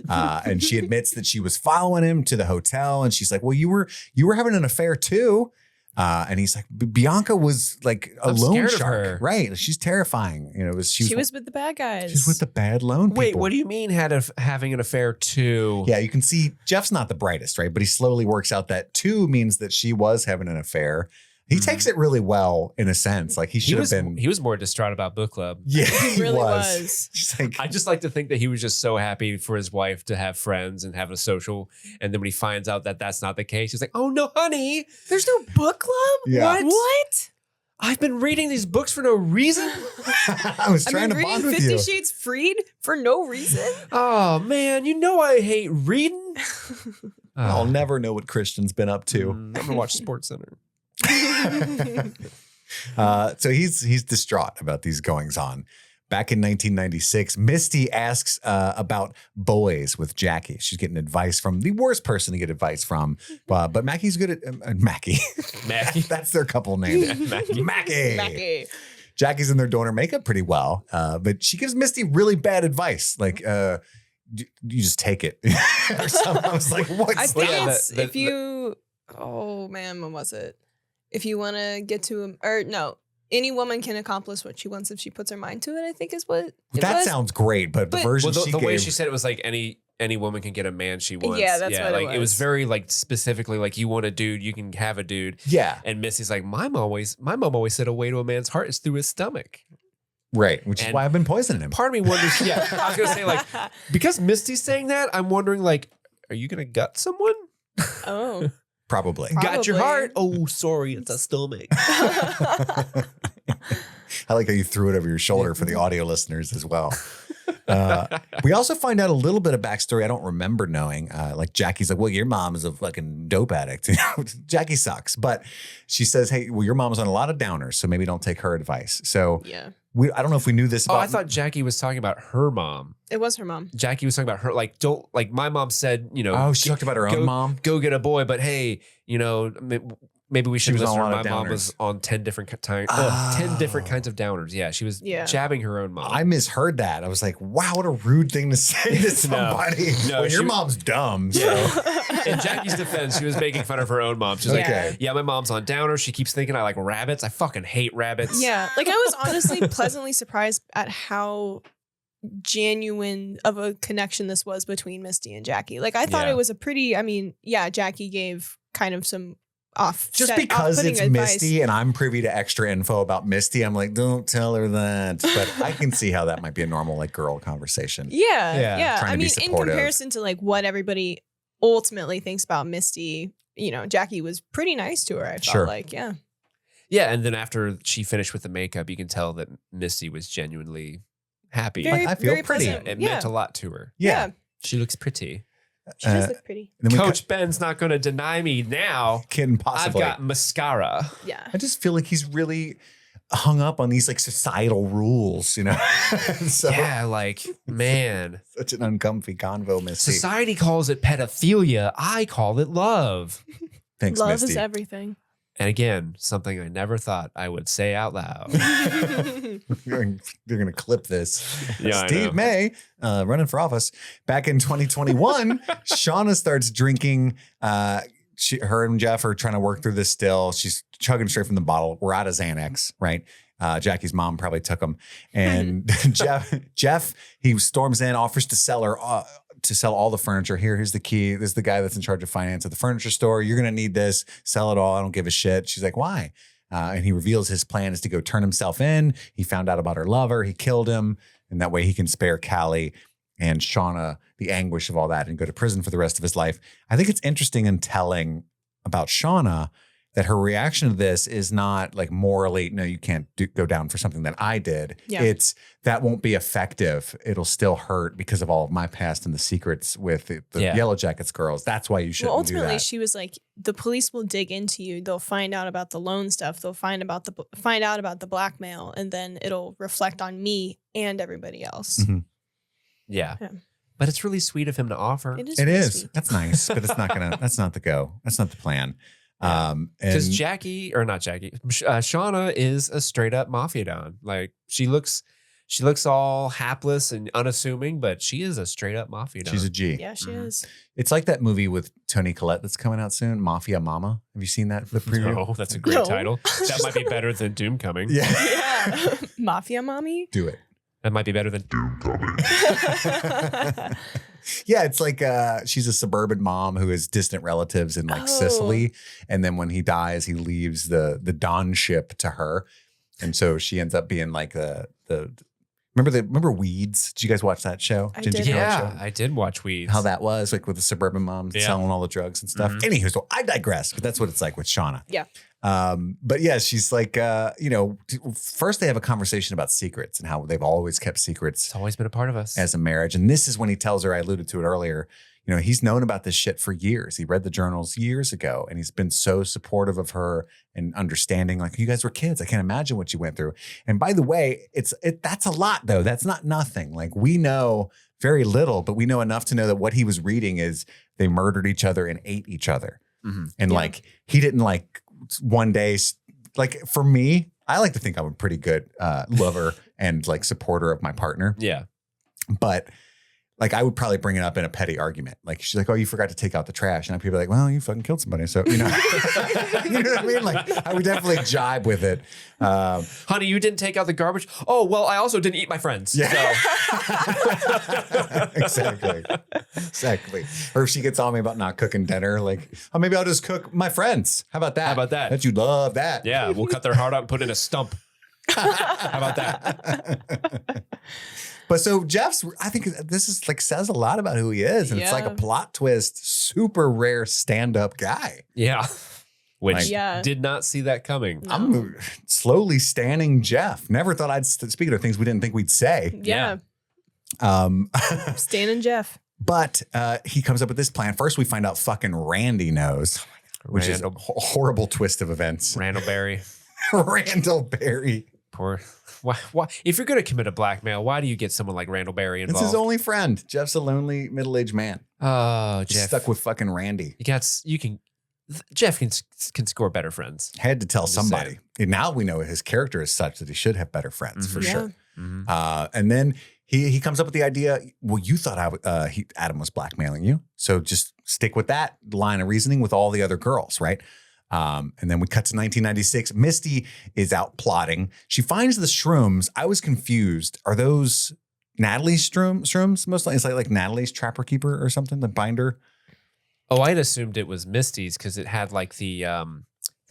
And she admits that she was following him to the hotel, and she's like, well, you were having an affair too. And he's like, Bianca was like a loan shark, right? She's terrifying. She was with the bad guys. She's with the bad loan people. Wait, what do you mean having an affair too? Yeah, you can see Jeff's not the brightest, right? But he slowly works out that two means that she was having an affair. He takes it really well in a sense. Like he should have been. He was more distraught about book club. Yeah, he really was. I just like to think that he was just so happy for his wife to have friends and have a social. And then when he finds out that that's not the case, he's like, oh no, honey. There's no book club? Yeah. What? I've been reading these books for no reason. I was trying to bond with you. 50 Shades Freed for no reason? Oh man, I hate reading. I'll never know what Christian's been up to. I'm going to watch Sports Center. So he's distraught about these goings on. Back in 1996, Misty asks about boys with Jackie. She's getting advice from the worst person to get advice from, but Mackie's good at Mackie. Mackie, that's their couple name. Mackie. Jackie's in there doing her makeup pretty well, but she gives Misty really bad advice, like you just take it or something. I was like, what? I think it's if you. Oh man, when was it? If you want to get to any woman can accomplish what she wants if she puts her mind to it, I think is what that sounds great. But the version the way she said it was like any woman can get a man she wants. Yeah, that's what it was very like specifically like you want a dude, you can have a dude. Yeah. And Missy's like, my mom always said a way to a man's heart is through his stomach. Right, which is why I've been poisoning him. Part of me wonders, I was gonna say like, because Misty's saying that, I'm wondering like, are you gonna gut someone? Oh. Probably. Got your heart? Oh, sorry, it's a stomach. I like how you threw it over your shoulder for the audio listeners as well. We also find out a little bit of backstory I don't remember knowing. Like Jackie's like, well, your mom is a fucking dope addict. Jackie sucks. But she says, hey, well, your mom's on a lot of downers, so maybe don't take her advice. So yeah. I don't know if we knew this about. I thought Jackie was talking about her mom. It was her mom. Jackie was talking about her, like, don't, like, my mom said, Oh, she talked about her own mom? Go get a boy, but hey, maybe we should listen to her. My mom was on 10 different 10 different kinds of downers. Yeah, she was jabbing her own mom. I misheard that. I was like, wow, what a rude thing to say to somebody. No, well, your mom's dumb. So. In Jackie's defense, she was making fun of her own mom. She's like, yeah, my mom's on downers. She keeps thinking I like rabbits. I fucking hate rabbits. Yeah, like I was honestly pleasantly surprised at how genuine of a connection this was between Misty and Jackie. Like, I thought Yeah. it was a pretty, I mean, yeah, Jackie gave kind of some Just because it's Misty and I'm privy to extra info about Misty, I'm like, don't tell her that. But I can see how that might be a normal like girl conversation. Yeah, Yeah. yeah. Trying I to be mean, in supportive. comparison to like what everybody ultimately thinks about Misty, you know, Jackie was pretty nice to her. I felt Sure. like, yeah. Yeah, and then after she finished with the makeup, you can tell that Misty was genuinely happy. Very, I feel very pretty. pleasant. It yeah. meant a lot to her. Yeah. She looks pretty. She does Uh, look pretty. And then we Coach Ben's not going to deny me now. couldn't possibly. I've got mascara. Yeah. I just feel like he's really hung up on these like societal rules, you know? So Yeah, like, man. such an uncomfy convo, Misty. Society calls it pedophilia. I call it love. Thanks, Love Misty. is everything. And again, something I never thought I would say out loud. You're going to clip this. Yeah, I Steve know. May, running for office. Back in 2021, Shauna starts drinking. Her and Jeff are trying to work through this still. She's chugging straight from the bottle. We're out of Xanax, right? Jackie's mom probably took them. And Jeff, he storms in, offers to sell her to sell all the furniture. Here's the key. This is the guy that's in charge of finance at the furniture store. You're going to need this. Sell it all. I don't give a shit. She's like, why? And he reveals his plan is to go turn himself in. He found out about her lover. He killed him. And that way he can spare Callie and Shauna the anguish of all that and go to prison for the rest of his life. I think it's interesting and telling about Shauna that her reaction to this is not like morally, no, you can't go down for something that I did. Yeah. It's that won't be effective. It'll still hurt because of all of my past and the secrets with the Yeah. Yellowjackets girls. That's why you shouldn't Well, do ultimately, that. she was like, the police will dig into you. They'll find out about the loan stuff. They'll find out about the blackmail, and then it'll reflect on me and everybody else. Mhm. Yeah. Yeah. But it's really sweet of him to offer. It is. It really is. sweet. That's nice, but it's not gonna. That's not the go. That's not the plan. Because And Shauna is a straight up mafia don. Like she looks all hapless and unassuming, but she is a straight up mafia don. she's a G. Yeah, she Mhm. is. It's like that movie with Toni Collette that's coming out soon, Mafia Mama. Have you seen that? The preview? No, that's a great No. title. That might be better than Doomcoming. Yeah. Yeah. Mafia mommy. Do it. That might be better than Doomcoming. Yeah, it's like she's a suburban mom who has distant relatives in like Oh. Sicily. And then when he dies, he leaves the Don ship to her. And so she ends up being like the remember Weeds? Did you guys watch that show? I Ginger did. Cow Yeah, show? I did watch Weeds. How that was like with the suburban mom Yeah. selling all the drugs and stuff. Mhm. Anywho, so I digress, but that's what it's like with Shauna. Yeah. But yeah, she's like, first they have a conversation about secrets and how they've always kept secrets It's always been a part of us. as a marriage. And this is when he tells her, I alluded to it earlier, he's known about this shit for years. He read the journals years ago and he's been so supportive of her and understanding, like, you guys were kids. I can't imagine what you went through. And by the way, that's a lot though. That's not nothing. Like we know very little, but we know enough to know that what he was reading is they murdered each other and ate each other. Mhm. And Yeah. like, he didn't like one day, like for me, I like to think I'm a pretty good lover and like supporter of my partner. Yeah. But like I would probably bring it up in a petty argument. Like she's like, "Oh, you forgot to take out the trash," and I'd be like, "Well, you fucking killed somebody." So you know what I mean. Like I would definitely jibe with it. Honey, you didn't take out the garbage. Oh, well, I also didn't eat my friends. Yeah. So. Exactly. Or if she gets on me about not cooking dinner, like, oh, maybe I'll just cook my friends. How about that? How about that? Bet you love that. Yeah, we'll cut their heart out and put it in a stump. How about that? But so Jeff's, I think this is like says a lot about who he is. And it's like a Yeah. plot twist, super rare stand-up guy. Yeah. Which Like- Yeah. did not see that coming. No. I'm slowly standing Jeff. Never thought I'd speak of things we didn't think we'd say. Yeah. Stan and Jeff. But he comes up with this plan. First, we find out fucking Randy knows, which is a Randall, horrible twist of events. Randall Berry. Randall Berry. Poor. Why? If you're going to commit a blackmail, why do you get someone like Randall Berry It's involved? his only friend. Jeff's a lonely middle-aged man. Oh, He's Jeff. stuck with fucking Randy. Jeff can score better friends. Had to tell I'm just somebody. And now we know his character is such that he should have better friends for Mhm. Yeah. sure. Mhm. And then he comes up with the idea. Well, you thought Adam was blackmailing you, so just stick with that line of reasoning with all the other girls, right? And then we cut to 1996. Misty is out plotting. She finds the shrooms. I was confused. Are those Natalie's shrooms mostly. It's like Natalie's Trapper Keeper or something, the binder. Oh, I'd assumed it was Misty's because it had like the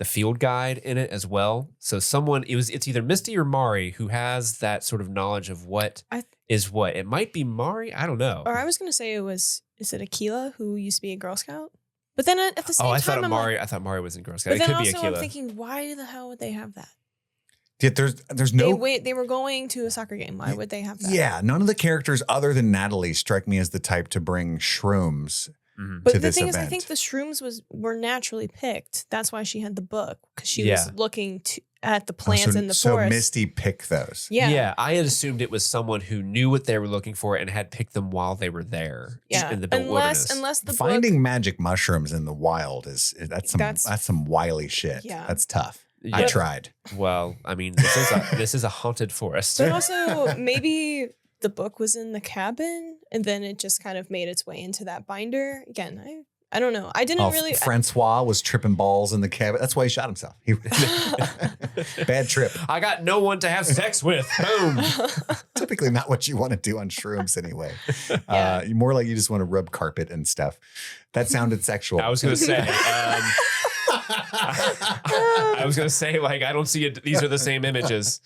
field guide in it as well. So it's either Misty or Mari who has that sort of knowledge of what is what. It might be Mari. I don't know. Or I was going to say is it Akila who used to be a Girl Scout? But then at the same I time, thought Mari was in Girl Scout. But It then could be also I'm Akila. thinking, why the hell would they have that? Yeah, there's no. They were going to a soccer game. Why would they have that? Yeah, none of the characters other than Natalie strike me as the type to bring shrooms. But to the this thing is, I event. think the shrooms were naturally picked. That's why she had the book, because she was looking at the plants in the forest. So Misty picked those. Yeah. I had assumed it was someone who knew what they were looking for and had picked them while they were there. Yeah. In the wilderness. Unless the Finding book, magic mushrooms in the wild that's some wily shit. Yeah. That's tough. Yeah. I tried. Well, I mean, this is a haunted forest. but also maybe the book was in the cabin and then it just kind of made its way into that binder. Again, I don't know. I didn't really. Francois was tripping balls in the cabin. That's why he shot himself. Bad trip. I got no one to have sex with. Boom. Typically not what you want to do on shrooms anyway. Yeah. More like you just want to rub carpet and stuff. That sounded sexual. I was going to say. I was going to say, like, I don't see it. These are the same images.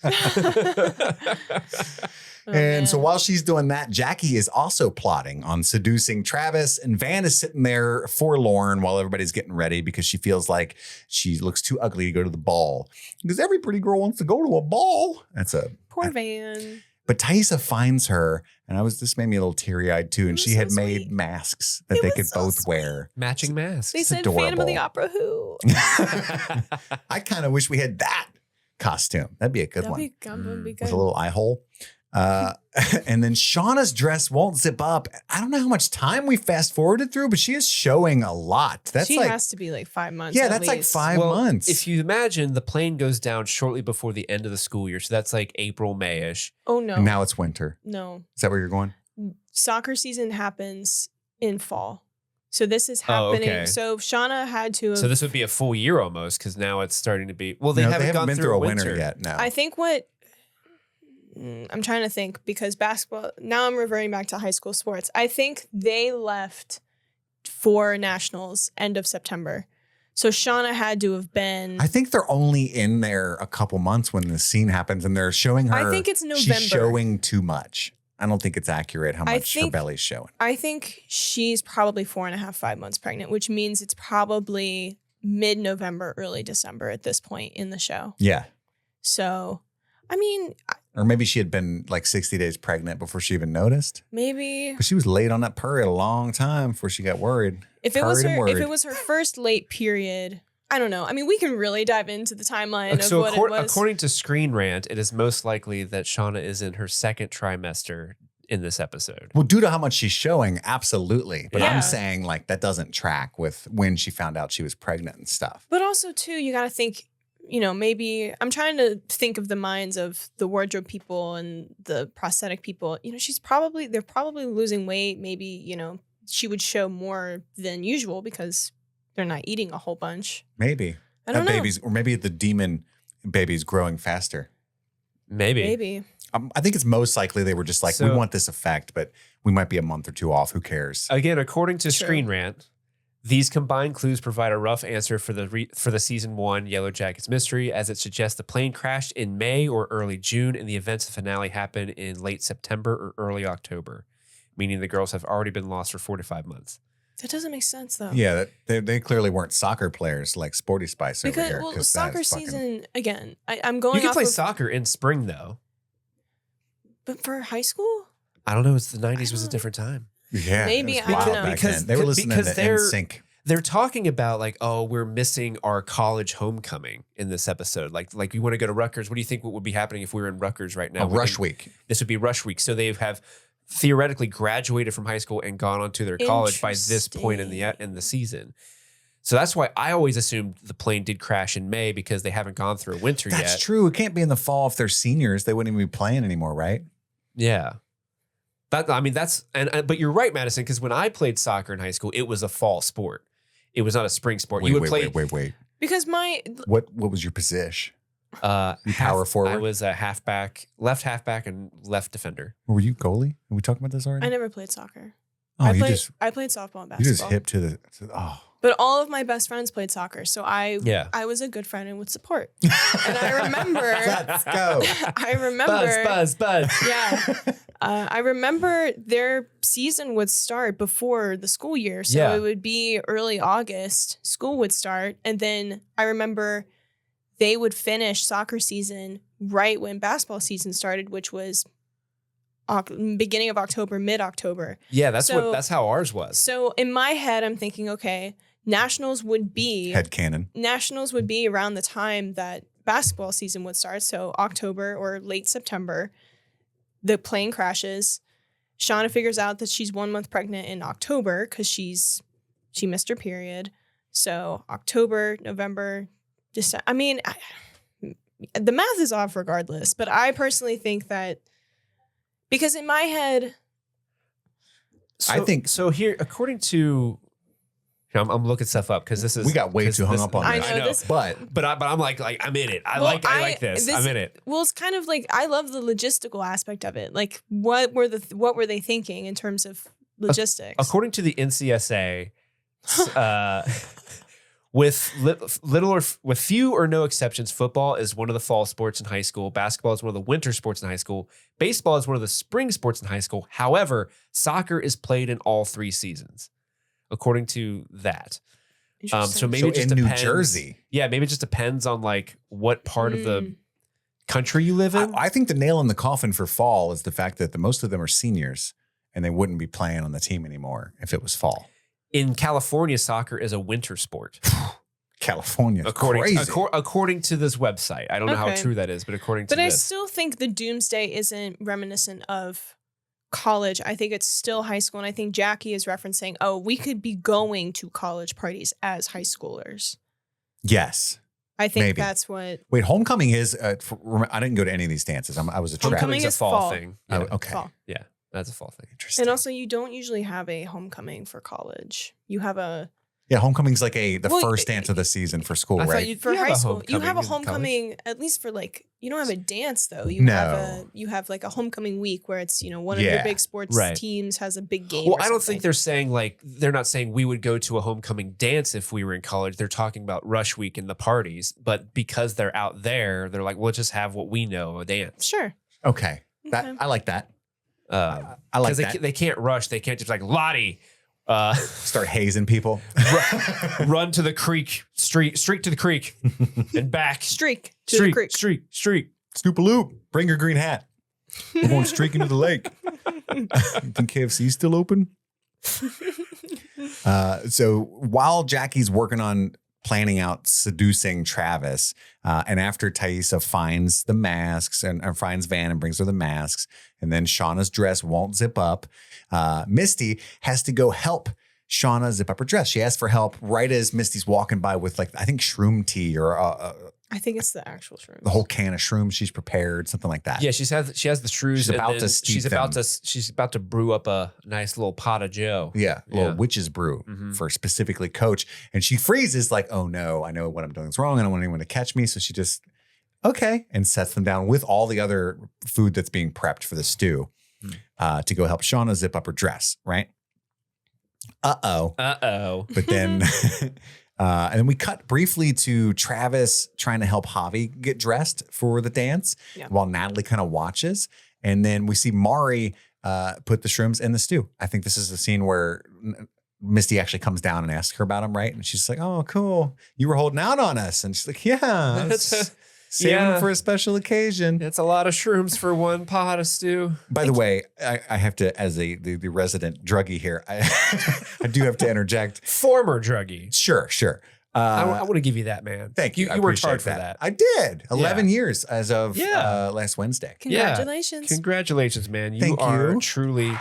So while she's doing that, Jackie is also plotting on seducing Travis, and Van is sitting there forlorn while everybody's getting ready because she feels like she looks too ugly to go to the ball. Because every pretty girl wants to go to a ball. Poor Van. But Thaisa finds her, and this made me a little teary-eyed too. And It she was had so made sweet. masks that It they was could so both sweet. wear. Matching masks. They said adorable. Phantom of the Opera who? I kind of wish we had that costume. That'd be a good one. Would be good. With a little eye hole. And then Shauna's dress won't zip up. I don't know how much time we fast forwarded through, but she is showing a lot. She has to be like 5 months. Yeah, at that's like least. 5 months. If you imagine the plane goes down shortly before the end of the school year, so that's like April, May-ish. Oh no. And now it's winter. No. Is that where you're going? Soccer season happens in fall. So this is happening. okay. So Shauna had to have, So this would be a full year almost because now it's starting to be. Well, No, they haven't gone been through a a winter yet. No. I think I'm trying to think because basketball, now I'm reverting back to high school sports. I think they left for nationals end of September. So Shauna had to have been. I think they're only in there a couple months when the scene happens, and they're showing her. I think it's November. She's showing too much. I don't think it's accurate how I much her think- belly's showing. I think she's probably 4.5, 5 months pregnant, which means it's probably mid-November, early December at this point in the show. Yeah. So, I mean, Or maybe she had been like 60 days pregnant before she even noticed. maybe But she was late on that period a long time before she got worried. if it was Hurried and her, if worried. it was her first late period, I don't know. I mean, we can really dive into the timeline So of what it was. according to Screen Rant, it is most likely that Shauna is in her second trimester in this episode. Well, due to how much she's showing, absolutely. But Yeah. I'm saying like that doesn't track with when she found out she was pregnant and stuff. But also, too, you got to think, maybe I'm trying to think of the minds of the wardrobe people and the prosthetic people. They're probably losing weight. Maybe, she would show more than usual because they're not eating a whole bunch. Maybe. I don't That know. baby's, or maybe the demon baby's growing faster. Maybe. I think it's most likely they were just like, we So- want this effect, but we might be a month or two off. Who cares? Again, according to True. Screen Rant, these combined clues provide a rough answer for the season 1 Yellowjackets mystery, as it suggests the plane crashed in May or early June, and the events of the finale happen in late September or early October, meaning the girls have already been lost for 4 to 5 months. That doesn't make sense, though. Yeah, they clearly weren't soccer players like Sporty Spice over Because, here. well, 'cause soccer that is fucking- season, again, I'm going You can off play of, soccer in spring, though. but for high school? I don't know. It's the 90s was a don't- different time. Yeah, Maybe, it was I don't wild know. back Because- then. They were listening because to they're- NSYNC. They're talking about like, oh, we're missing our college homecoming in this episode. Like we want to go to Rutgers. What do you think what would be happening if we were in Rutgers right now? A rush week. This would be rush week. So they have theoretically graduated from high school and gone on to their college by this point in the season. So that's why I always assumed the plane did crash in May because they haven't gone through a winter That's yet. true. It can't be in the fall if they're seniors. They wouldn't even be playing anymore, right? Yeah. But you're right, Madison, because when I played soccer in high school, it was a fall sport. It was not a spring sport. Wait. Because What was your position? You power forward? I was a left halfback, and left defender. Were you goalie? Are we talking about this already? I never played soccer. Oh, I you played just softball and basketball. you just hip to the But all of my best friends played soccer, so I was a good friend and would support. And I remember, Let's go. I remember, Buzz. yeah. I remember their season would start before the school year, so it would be early August. School would start, and then I remember they would finish soccer season right when basketball season started, which was beginning of October, mid-October. Yeah, that's how ours was. So in my head, I'm thinking, okay, Nationals would be around the time that basketball season would start. So October or late September, the plane crashes. Shauna figures out that she's 1 month pregnant in October because she missed her period. So October, November, December. I mean, the math is off regardless, but I personally think that because in my head, I think so. Here, according to, I'm looking stuff up because we got way too hung up on this. I know. But I'm like I'm in it. I like this. I'm in it. Well, it's kind of like I love the logistical aspect of it. Like, what were they thinking in terms of logistics? According to the NCSA, with few or no exceptions, football is one of the fall sports in high school. Basketball is one of the winter sports in high school. Baseball is one of the spring sports in high school. However, soccer is played in all 3 seasons, according to that. So maybe it just in depends. New Jersey. Yeah, maybe it just depends on like what part of the country you live in. I think the nail in the coffin for fall is the fact that most of them are seniors and they wouldn't be playing on the team anymore if it was fall. In California, soccer is a winter sport. California, according to this website. I don't know how true that is, but according to this. But I still think the doomsday isn't reminiscent of college. I think it's still high school. And I think Jackie is referencing, we could be going to college parties as high schoolers. Yes. I think that's what. Wait, homecoming is, I didn't go to any of these dances. I was a trap. Homecoming is fall thing. Yeah. Oh, okay. Fall. Yeah. That's a fall thing. Interesting. And also, you don't usually have a homecoming for college. You have a... Yeah, homecoming's like the first dance of the season for school, right? For high school, you have a homecoming, at least for like, you don't have a dance though. You have like a homecoming week where it's, one of your big sports teams has a big game. Well, I don't think they're saying they're not saying we would go to a homecoming dance if we were in college. They're talking about rush week and the parties. But because they're out there, they're like, we'll just have what we know, a dance. Sure. Okay. I like that. I like that. They can't rush. They can't just like, Lottie. Start hazing people. Run to the creek, streak to the creek and back. Streak to the creek. Streak. Snoop a loop. Bring your green hat. We're going streaking to the lake. You think KFC's still open? So while Jackie's working on planning out seducing Travis, and after Thaisa finds the masks and finds Van and brings her the masks, and then Shauna's dress won't zip up, Misty has to go help Shauna zip up her dress. She asks for help right as Misty's walking by with I think shroom tea or I think it's the actual shrooms. The whole can of shrooms she's prepared, something like that. Yeah, she has the shrews. She's about to steep she's about to brew up a nice little pot of Joe. Yeah, a little witch's brew for specifically Coach. And she freezes like, oh no, I know what I'm doing is wrong. I don't want anyone to catch me. So she just, and sets them down with all the other food that's being prepped for the stew to go help Shauna zip up her dress, right? Uh-oh. But then... and then we cut briefly to Travis trying to help Javi get dressed for the dance while Natalie kind of watches. And then we see Mari put the shrooms in the stew. I think this is the scene where Misty actually comes down and asks her about him, right? And she's like, oh, cool. You were holding out on us. And she's like, yeah. Saving them for a special occasion. It's a lot of shrooms for one pot of stew. By the way, I have to, as the resident druggie here, I do have to interject. Former druggie. Sure. I want to give you that, man. Thank you. You worked hard for that. I did. 11 years as of last Wednesday. Congratulations. Yeah. Congratulations, man. You are truly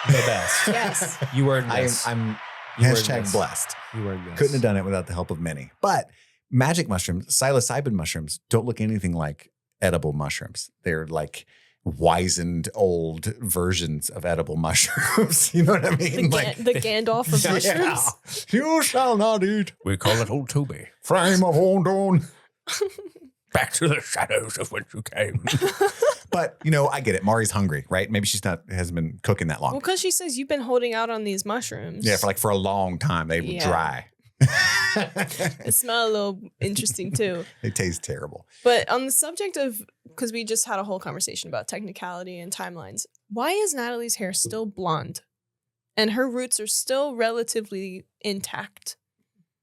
the best. Yes. You earned this. I'm hashtag blessed. You earned this. Couldn't have done it without the help of many. But magic mushrooms, psilocybin mushrooms, don't look anything like edible mushrooms. They're like wizened old versions of edible mushrooms. You know what I mean? The Gandalf of mushrooms. You shall not eat. We call it Old Toby. Frame of Ondon. Back to the shadows of whence you came. But, I get it. Maury's hungry, right? Maybe hasn't been cooking that long. Well, because she says you've been holding out on these mushrooms. Yeah, for a long time. They were dry. It smell a little interesting too. They taste terrible. But on the subject of, because we just had a whole conversation about technicality and timelines, why is Natalie's hair still blonde? And her roots are still relatively intact.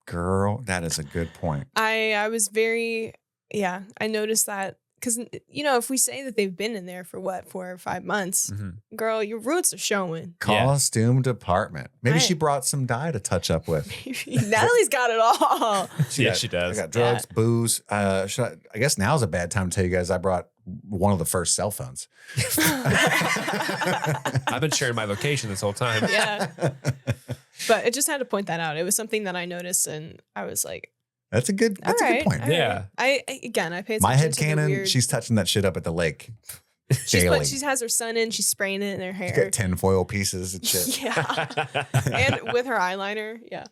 Girl, that is a good point. I was very, I noticed that. Because, if we say that they've been in there for 4 or 5 months, girl, your roots are showing. Costume department. Maybe she brought some dye to touch up with. Natalie's got it all. She does. I got drugs, booze. I guess now's a bad time to tell you guys I brought one of the first cell phones. I've been sharing my location this whole time. Yeah. But I just had to point that out. It was something that I noticed, and I was like, That's a good point. Yeah. I paid attention My head to the canon, weird. she's touching that shit up at the lake daily. She has her son in. She's spraying it in her She's hair. got tinfoil pieces and shit. Yeah. And with her eyeliner. Yeah.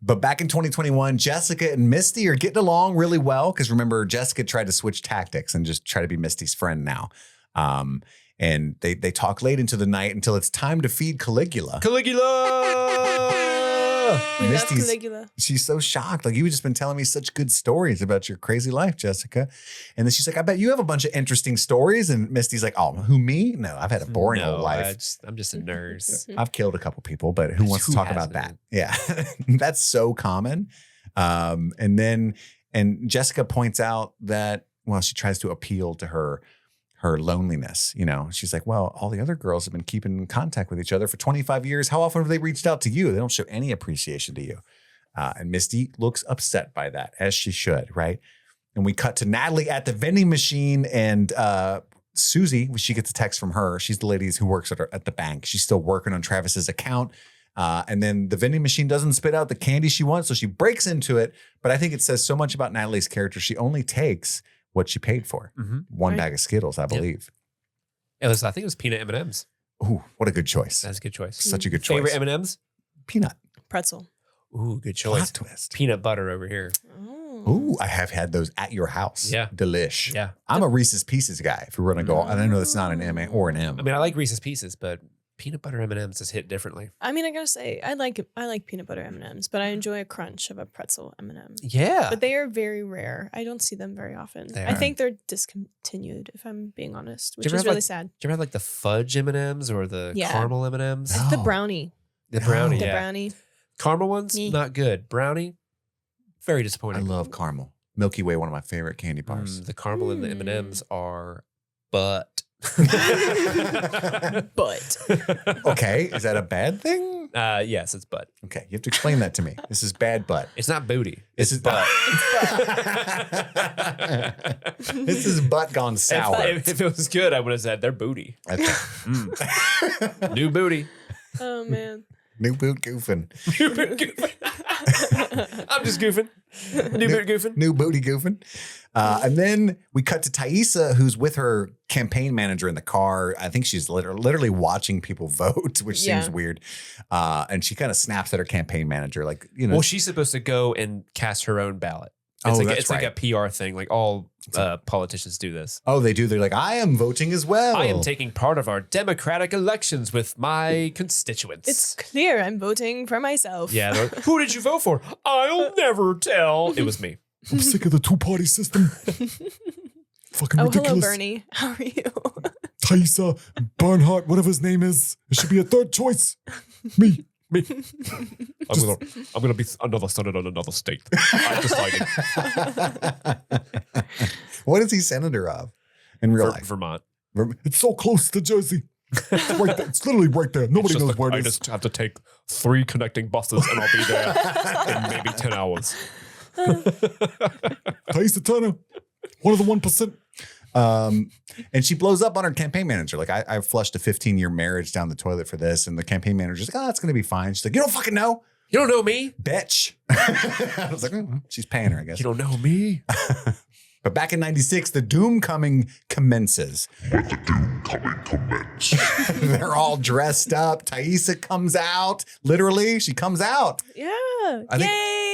But back in 2021, Jessica and Misty are getting along really well because remember, Jessica tried to switch tactics and just try to be Misty's friend now. And they talk late into the night until it's time to feed Caligula. We love Caligula. She's so shocked. Like, you've just been telling me such good stories about your crazy life, Jessica. And then she's like, I bet you have a bunch of interesting stories. And Misty's like, oh, who, me? No, I've had a boring old life. I'm just a nurse. I've killed a couple people, but who wants to talk about that? Yeah, that's so common. And Jessica points out that, well, she tries to appeal to her loneliness. She's like, well, all the other girls have been keeping in contact with each other for 25 years. How often have they reached out to you? They don't show any appreciation to you. And Misty looks upset by that, as she should, right? And we cut to Natalie at the vending machine, and Susie, she gets a text from her. She's the lady who works at the bank. She's still working on Travis's account. And then the vending machine doesn't spit out the candy she wants, so she breaks into it. But I think it says so much about Natalie's character. She only takes what she paid for. One bag of Skittles, I believe. I think it was peanut M&Ms. Ooh, what a good choice. That's a good choice. Such a good choice. Favorite M&Ms? Peanut. Pretzel. Ooh, good choice. Plot twist. Peanut butter over here. Ooh, I have had those at your house. Yeah. Delish. Yeah. I'm a Reese's Pieces guy. If we're going to go, and I know that's not an M or an M. I mean, I like Reese's Pieces, but peanut butter M&Ms just hit differently. I mean, I gotta say, I like peanut butter M&Ms, but I enjoy a crunch of a pretzel M&M. Yeah. But they are very rare. I don't see them very often. I think they're discontinued, if I'm being honest, which is really sad. Do you ever have like the fudge M&Ms or the caramel M&Ms? It's the brownie. The brownie, The yeah. brownie. Caramel ones, not good. Brownie, very I disappointing. love caramel. Milky Way, one of my favorite candy bars. The caramel and the M&Ms are butt. But Okay, is that a bad thing? Yes, it's butt. Okay, you have to explain that to me. This is bad butt. It's not booty. This is butt. This is butt gone sour. If it was good, I would have said they're booty. Okay. New booty. oh man. New boot goofing. New boot goofing. I'm just goofing. New boot goofing. New booty goofing. And then we cut to Thaisa, who's with her campaign manager in the car. I think she's literally watching people vote, which seems weird. And she kind of snaps at her campaign manager, like, Well, she's supposed to go and cast her own ballot. It's like a PR thing. Like all politicians do this. Oh, they do. They're like, I am voting as well. I am taking part of our democratic elections with my constituents. It's clear I'm voting for myself. Yeah. Who did you vote for? I'll never tell. It was me. I'm sick of the two-party system. Fucking ridiculous. Hello, Bernie. How are you? Thaisa, Bernhardt, whatever his name is. It should be a third choice. Me. I'm gonna be another senator in another state. I decided. What is he senator of in real life? Vermont. It's so close to Jersey. It's right there. It's literally right there. Nobody knows where it is. I just have to take 3 connecting buses and I'll be there in maybe 10 hours. Thaisa Turner, one of the 1%. And she blows up on her campaign manager. Like, I flushed a 15-year marriage down the toilet for this. And the campaign manager's like, oh, it's going to be fine. She's like, you don't fucking know. You don't know me. Bitch. I was like, she's paying her, I guess. You don't know me. But back in 96, the Doomcoming commences. Let the Doomcoming commence. They're all dressed up. Thaisa comes out. Literally, she comes out. Yeah. I think-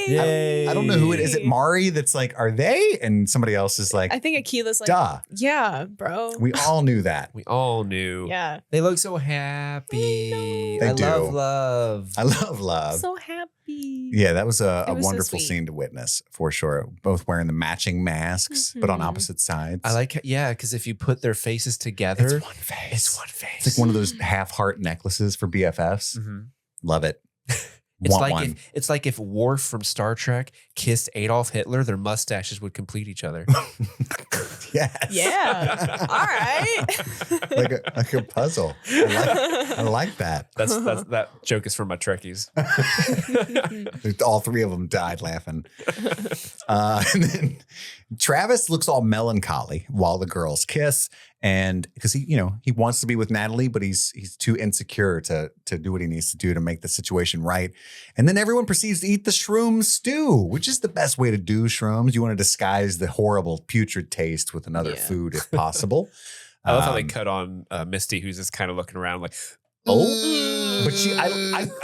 Yay. I don't know who it is. Is it Mari that's like, are they? And somebody else is like, I think Akila's like, duh. yeah, bro. We all knew that. We all knew. Yeah. They look so happy. They I do. love love. I love love. So happy. Yeah, that was a It was so wonderful sweet. scene to witness for sure. Both wearing the matching masks, but on Mhm. opposite sides. I like, yeah, because if you put their faces together, it's one face. it's one face. It's like one of those half heart necklaces for BFFs. Mhm. Love it. It's Want like one. it's like if Worf from Star Trek kissed Adolf Hitler, their mustaches would complete each other. Yes. Yeah. All right. like a puzzle. I like that. That's that joke is from my Trekkies. All three of them died laughing. And then Travis looks all melancholy while the girls kiss. And because he wants to be with Natalie, but he's too insecure to do what he needs to do to make the situation right. And then everyone proceeds to eat the shroom stew, which is the best way to do shrooms. You want to disguise the horrible putrid taste with another Yeah. food if possible. I love how they cut on Misty, who's just kind of looking around like, Oh, but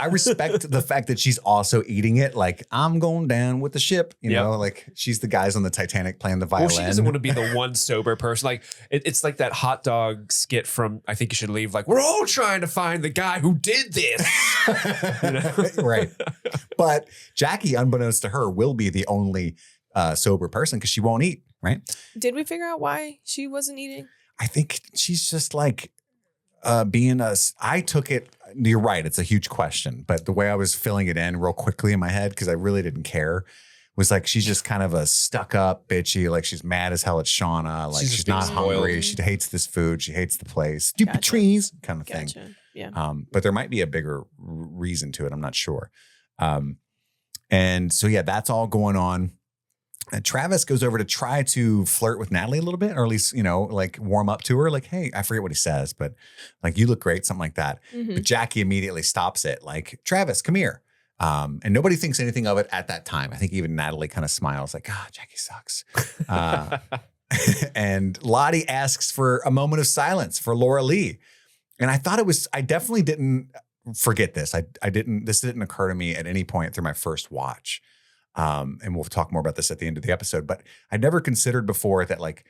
I respect the fact that she's also eating it. Like, I'm going down with the ship, you Yep. know, like she's the guys on the Titanic playing the violin. well, she doesn't want to be the one sober person. Like it's like that hot dog skit from I Think You Should Leave. Like, we're all trying to find the guy who did this. You know? Right. But Jackie, unbeknownst to her, will be the only sober person because she won't eat, right? Did we figure out why she wasn't eating? I think she's just like being us. I took it. You're right. It's a huge question, but the way I was filling it in real quickly in my head, because I really didn't care, was like she's just kind of a stuck up bitchy. Like she's mad as hell at Shauna. Like She's she's just being not hungry. spoiled. She hates this food. She hates the place. Stupid Gotcha. trees, kind of thing. Gotcha. Yeah. But there might be a bigger reason to it. I'm not sure. And so yeah, that's all going on. And Travis goes over to try to flirt with Natalie a little bit, or at least, like warm up to her. Like, hey, I forget what he says, but like, you look great, something like that. Mhm. But Jackie immediately stops it. Like, Travis, come here. And nobody thinks anything of it at that time. I think even Natalie kind of smiles like, Jackie sucks. And Lottie asks for a moment of silence for Laura Lee. And I definitely didn't forget this. This didn't occur to me at any point through my first watch. And we'll talk more about this at the end of the episode, but I'd never considered before that like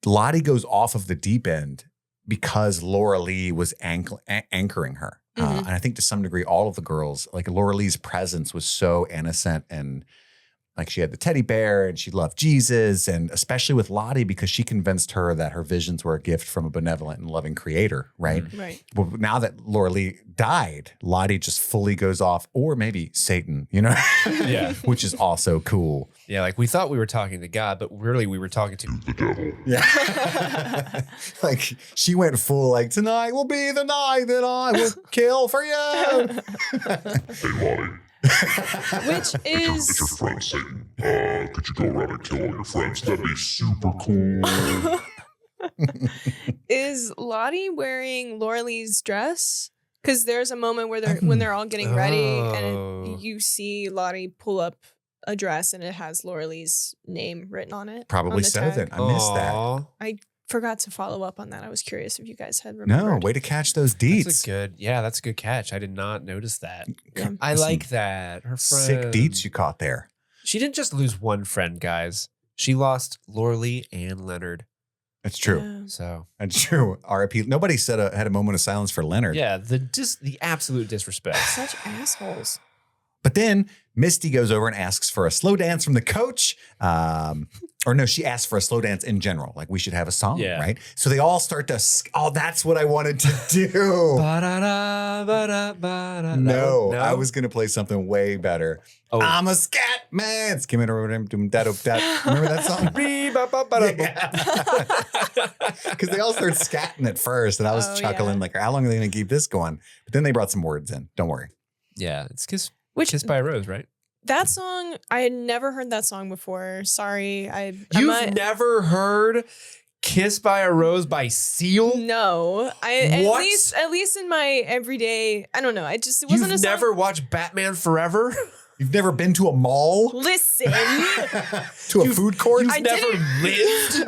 Lottie goes off of the deep end because Laura Lee was anchoring her. Mhm. And I think to some degree, all of the girls, like Laura Lee's presence was so innocent and like she had the teddy bear and she loved Jesus. And especially with Lottie, because she convinced her that her visions were a gift from a benevolent and loving creator, right? Right. Well, now that Laura Lee died, Lottie just fully goes off, or maybe Satan, Yeah. which is also cool. Yeah, like we thought we were talking to God, but really we were talking to The devil. Yeah. Like she went full, like, tonight will be the night that I will kill for you. Hey, Lottie. Which It's your is friend, Satan. Could you go around and kill all your friends? That'd be super cool. is Lottie wearing Laura Lee's dress? Because there's a moment where when they're all getting ready Oh. and you see Lottie pull up a dress and it has Laura Lee's name written on it. Probably on the so tag. then. I missed that. Aw, Forgot to follow up on that. I was curious if you guys had remembered. No, way to catch those That's a deets. that's a good catch. I did not notice that. Yeah. I Some like that. Her friend. sick deets you caught there. She didn't just lose one friend, guys. She lost Laura Lee and Leonard. That's true. Yeah. So That's true. RIP. Nobody had a moment of silence for Leonard. yeah, the absolute disrespect. Such assholes. But then Misty goes over and asks for a slow dance from the coach. Or no, she asked for a slow dance in general. Like we should have a song, Yeah. right? So they all start to, that's what I wanted to do. Ba-da-da, ba-da-ba-da. No, I was going to play something way better. Oh. I'm a scat man. Remember that song? Because they all start scatting at first. And I was Oh, chuckling, yeah. like, how long are they going to keep this going? But then they brought some words in. Don't worry. Yeah, it's Kissed Which by a Rose, right? that song, I had never heard that song before. Sorry. You've never heard Kissed by a Rose by Seal? No, What? at least in my everyday, I don't know. It wasn't a You've song. never watched Batman Forever? You've never been to a mall? Listen, To a food court? I Never lived.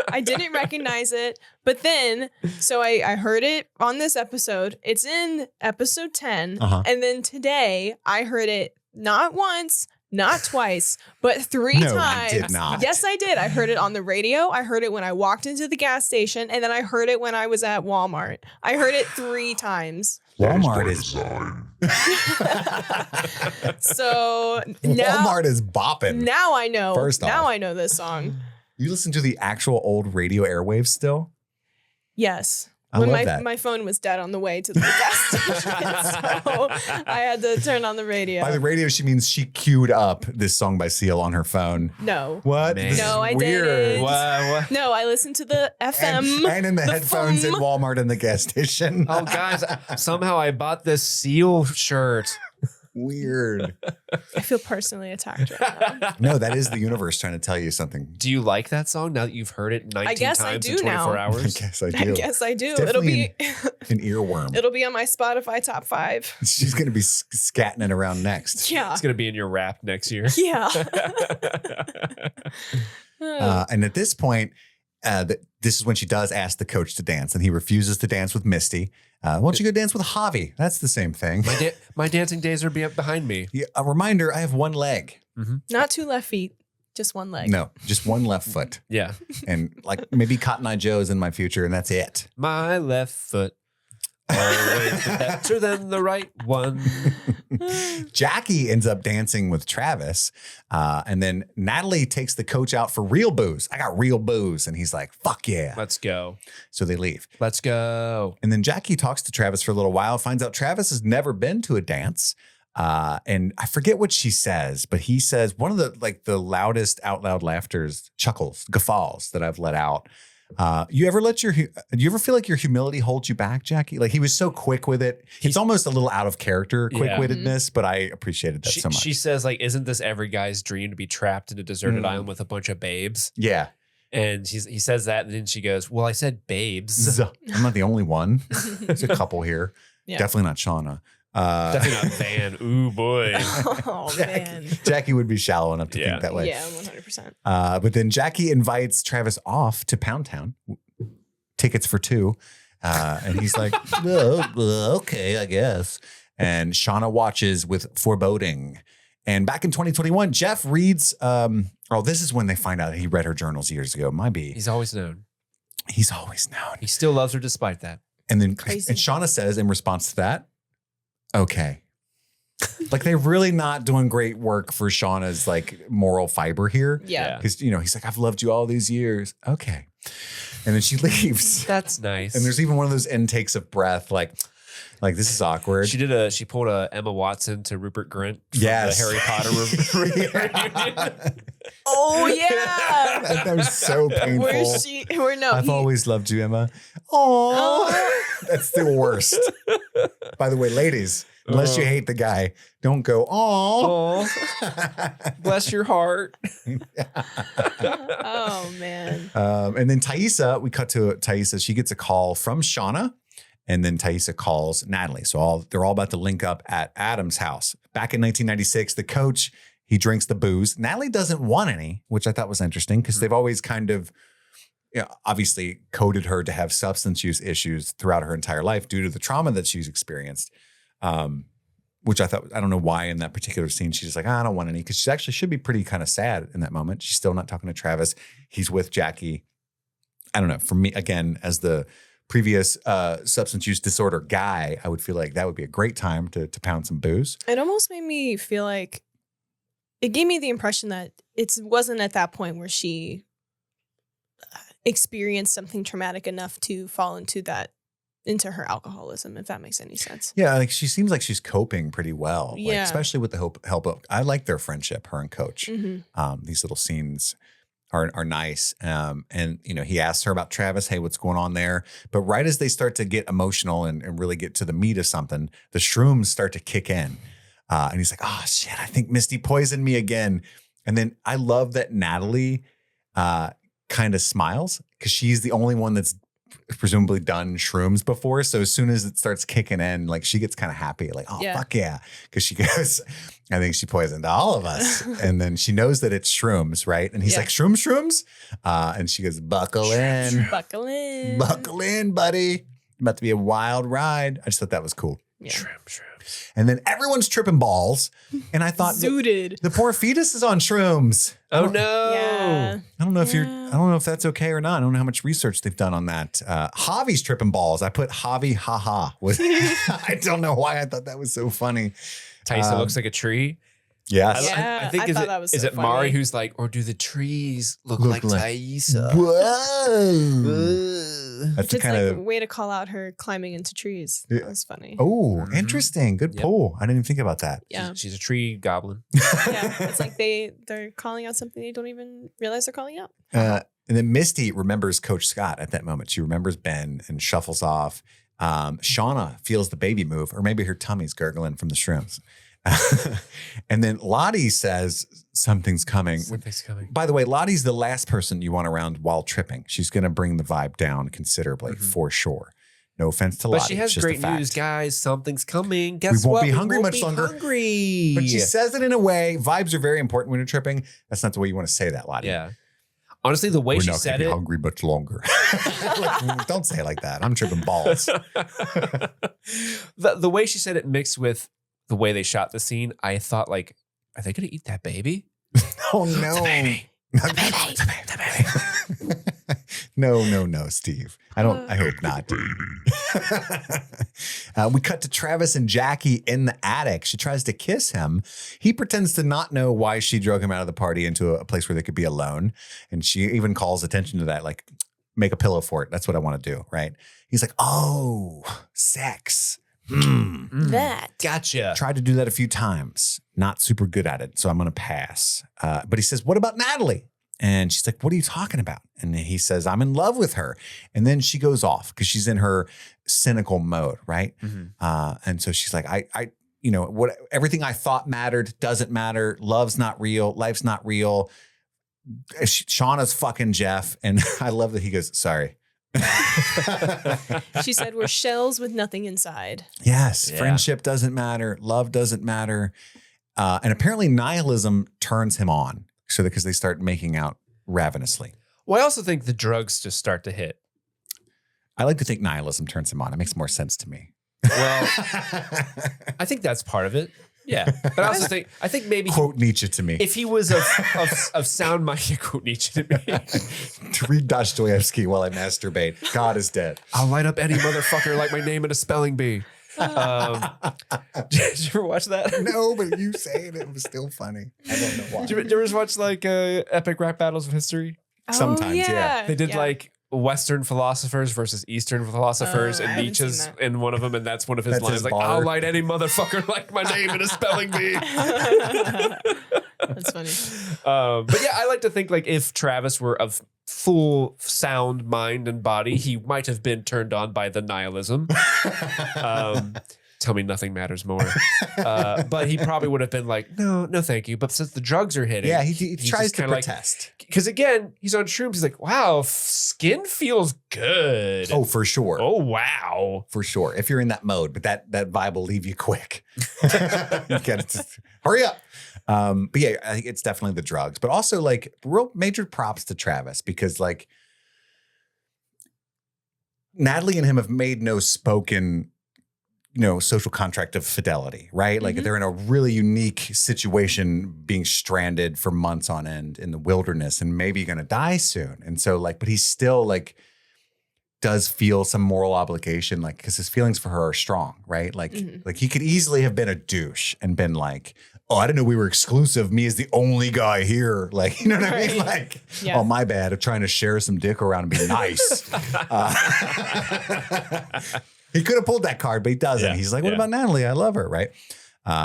I didn't recognize it. But then, so I heard it on this episode. It's in episode 10. Uh-huh. And then today I heard it not once, not twice, but 3 No, times. you did not. Yes, I did. I heard it on the radio. I heard it when I walked into the gas station. And then I heard it when I was at Walmart. I heard it 3 times. Walmart is design. So now, Walmart is bopping. now I know. First now off. I know this song. You listen to the actual old radio airwaves still? Yes. I When love that. my phone was dead on the way to the gas station, so I had to turn on the radio. By the radio, she means she queued up this song by Seal on her phone. No. What? Man. This No, is I weird. didn't. What? No, I listened to the FM. And in the headphones at foam. Walmart in the gas station. Oh, guys, somehow I bought this Seal shirt. Weird. I feel personally attacked right now. No, that is the universe trying to tell you something. Do you like that song now that you've heard it 19 guess I times do in 24 now. I hours? guess I I do. guess I do. It's It'll definitely be An earworm. it'll be on my Spotify top 5. She's going to be scatting it around next. Yeah. It's going to be in your rap next year. Yeah. And at this point, this is when she does ask the coach to dance, and he refuses to dance with Misty. Why don't you go dance with Javi? That's the same thing. My dancing days are behind me. Yeah, a reminder, I have one leg. Not 2 left feet, just 1 leg. No, just one left foot. Yeah. And like maybe Cotton Eye Joe's in my future, and that's it. My left foot. Always better than the right one. Jackie ends up dancing with Travis. And then Natalie takes the coach out for real booze. I got real booze. And he's like, fuck yeah. Let's go. So they leave. Let's go. And then Jackie talks to Travis for a little while, finds out Travis has never been to a dance. And I forget what she says, but he says one of the loudest out loud laughters, chuckles, guffaws that I've let out. Do you ever feel like your humility holds you back, Jackie? Like he was so quick with it. He's almost a little out of character, quick-wittedness, but I appreciated that so much. She says, like, isn't this every guy's dream to be trapped in a deserted island with a bunch of babes? Yeah. And he says that, and then she goes, well, I said babes. I'm not the only one. There's a couple here. Yeah. Definitely not Shauna. Definitely not Van. Ooh, boy. Oh, man. Jackie would be shallow enough to think that way. Yeah, 100%. But then Jackie invites Travis off to Pound Town, tickets for 2. And he's like, oh, okay, I guess. And Shauna watches with foreboding. And back in 2021, Jeff reads, this is when they find out he read her journals years ago. Might be. He's always known. He's always known. He still loves her despite that. And then Crazy. and Shauna says in response to that, okay. Like they're really not doing great work for Shauna's like moral fiber here. Yeah. Because, he's like, I've loved you all these years. Okay. And then she leaves. That's nice. And there's even one of those intakes of breath, like this is awkward. She pulled a Emma Watson to Rupert Grint from Yes. the Harry Potter reunion. Oh, yeah. that was so painful. I've always loved you, Emma. Oh, that's the worst. By the way, ladies, unless you hate the guy, don't go, oh. Bless your heart. Oh, man. And then Thaisa, we cut to Thaisa. She gets a call from Shauna. And then Thaisa calls Natalie. So they're all about to link up at Adam's house. Back in 1996, the coach, he drinks the booze. Natalie doesn't want any, which I thought was interesting because they've always kind of, obviously coded her to have substance use issues throughout her entire life due to the trauma that she's experienced. Which I thought, I don't know why in that particular scene, she's just like, I don't want any. Because she actually should be pretty kind of sad in that moment. She's still not talking to Travis. He's with Jackie. I don't know. For me, again, as the previous substance use disorder guy, I would feel like that would be a great time to pound some booze. It almost made me feel like it gave me the impression that it wasn't at that point where she experienced something traumatic enough to fall into her alcoholism, if that makes any sense. Yeah, like she seems like she's coping pretty well. Like, Yeah. especially with the help of, I like their friendship, her and Coach. Mm-hmm. These little scenes are nice. And, he asks her about Travis. Hey, what's going on there? But right as they start to get emotional and really get to the meat of something, the shrooms start to kick in. And he's like, oh, shit, I think Misty poisoned me again. And then I love that Natalie kind of smiles because she's the only one that's presumably done shrooms before. So as soon as it starts kicking in, like she gets kind of happy, like, oh, fuck yeah. Because she goes, I think she poisoned all of us. And then she knows that it's shrooms, right? And he's like, shrooms? And she goes, buckle in. Buckle in. Buckle in, buddy. About to be a wild ride. I just thought that was cool. Yeah. Shrooms. And then everyone's tripping balls. And I thought Zooted. the poor fetus is on shrooms. Oh no. Yeah. I don't know if I don't know if that's okay or not. I don't know how much research they've done on that. Javi's tripping balls. I put Javi haha. I don't know why I thought that was so funny. Taisa looks like a tree. Yes. Yeah. I think I thought that was is so it Mari funny. who's like, or do the trees look Look like like- Taisa? Whoa. That's the It's kind like of a way to call out her climbing into trees. Yeah. That was funny. oh, interesting. Good Yep. pull. I didn't even think about that. Yeah. She's a tree goblin. Yeah. It's like they're calling out something they don't even realize they're calling out. And then Misty remembers Coach Scott at that moment. She remembers Ben and shuffles off. Shauna feels the baby move, or maybe her tummy's gurgling from the shrooms. And then Lottie says something's coming. Something's coming. By the way, Lottie's the last person you want around while tripping. She's going to bring the vibe down considerably for sure. No offense to Lottie. But she has it's just a great fact. news, guys. Something's coming. Guess won't what? be hungry won't much be longer. Hungry. But she says it in a way. Vibes are very important when you're tripping. That's not the way you want to say that, Lottie. Yeah. Honestly, the way We're she not said going to be it. hungry much longer. Like, don't say it like that. I'm tripping balls. the way she said it mixed with the way they shot the scene, I thought like, are they going to eat that baby? Oh, no. The baby. No, Steve. I hope not. We cut to Travis and Jackie in the attic. She tries to kiss him. He pretends to not know why she drug him out of the party into a place where they could be alone. And she even calls attention to that, like, make a pillow for it. That's what I want to do, right? He's like, oh, sex. That. Gotcha. Tried to do that a few times. Not super good at it, so I'm going to pass. But he says, what about Natalie? And she's like, what are you talking about? And he says, I'm in love with her. And then she goes off because she's in her cynical mode, right? And so she's like, I what everything I thought mattered doesn't matter. Love's not real. Life's not real. Shauna's fucking Jeff. And I love that he goes, sorry. She said we're shells with nothing inside. Yes. Yeah. Friendship doesn't matter. Love doesn't matter. And apparently nihilism turns him on. So because they start making out ravenously. Well, I also think the drugs just start to hit. I like to think nihilism turns him on. It makes more sense to me. Well, I think that's part of it. Yeah. But I also think maybe Quote Nietzsche to me. if he was of sound mind, you quote Nietzsche to me. To read Dostoevsky while I masturbate. God is dead. I'll light up any motherfucker like my name in a spelling bee. Did you ever watch that? No, but you saying it was still funny. I don't know why. Did you ever watch like epic rap battles of history? Sometimes, yeah. They did like Western philosophers versus Eastern philosophers, I and haven't Nietzsche's seen that. in one of them, and that's one of his That's lines. his Like, bar. I'll light any motherfucker like my name in a spelling bee. That's funny. But yeah, I like to think like if Travis were of full sound mind and body, he might have been turned on by the nihilism. Tell me nothing matters more. But he probably would have been like, no, thank you. But since the drugs are hitting, Yeah, he he's tries just to kinda like- protest. because again, he's on shrooms. He's like, wow, skin feels good. Oh, for sure. Oh, wow. For sure. If you're in that mode, but that vibe will leave you quick. You gotta just hurry up. But yeah, I think it's definitely the drugs, but also like real major props to Travis because like Natalie and him have made no spoken, social contract of fidelity, right? Like they're in a really unique situation being stranded for months on end in the wilderness and maybe going to die soon. And so like, but he's still like, does feel some moral obligation, like, because his feelings for her are strong, right? Like, like he could easily have been a douche and been like, oh, I didn't know we were exclusive. Me as the only guy here. Like, you know what I mean? Like, Yeah. oh, my bad. I'm trying to share some dick around and be nice. He could have pulled that card, but he doesn't. Yeah, He's like, what yeah. about Natalie? I love her, right?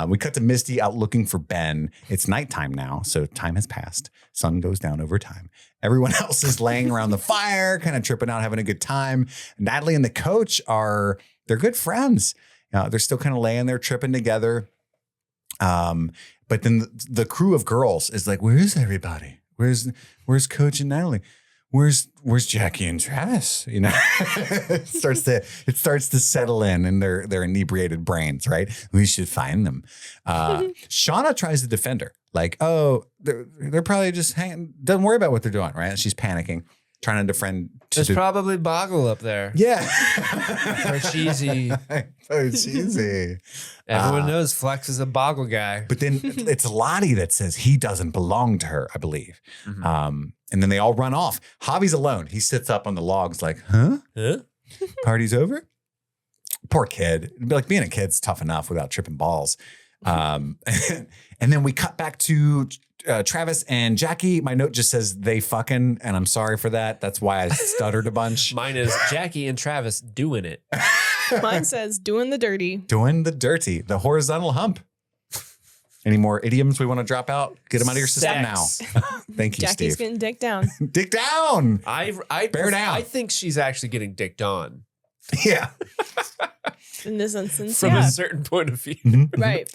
We cut to Misty out looking for Ben. It's nighttime now, so time has passed. Sun goes down over time. Everyone else is laying around the fire, kind of tripping out, having a good time. Natalie and the coach they're good friends. They're still kind of laying there, tripping together. But then the crew of girls is like, where is everybody? Where's Coach and Natalie? where's Jackie and Travis? You know, it starts to settle in their inebriated brains, right? We should find them. Shauna tries to defend her, like, oh, they're probably just hanging. Don't worry about what they're doing, right? And she's panicking, trying to defend. There's probably Boggle up there. Yeah. Or Cheesy. Oh, Cheesy. Everyone knows Flex is a Boggle guy. But then it's Lottie that says he doesn't belong to her, I believe. Mm-hmm. And then they all run off. Javi's alone. He sits up on the logs like, huh? Party's over? Poor kid. Like being a kid's tough enough without tripping balls. And then we cut back to Travis and Jackie. My note just says they fucking, and I'm sorry for that. That's why I stuttered a bunch. Mine is Jackie and Travis doing it. Mine says doing the dirty. Doing the dirty, the horizontal hump. Any more idioms we want to drop out? Get them out of your system now. Thank you, Jackie's Steve. getting dick down. Dick down. Bear down. I think she's actually getting dicked on Yeah. In this instance, from yeah. a certain point of view. Right.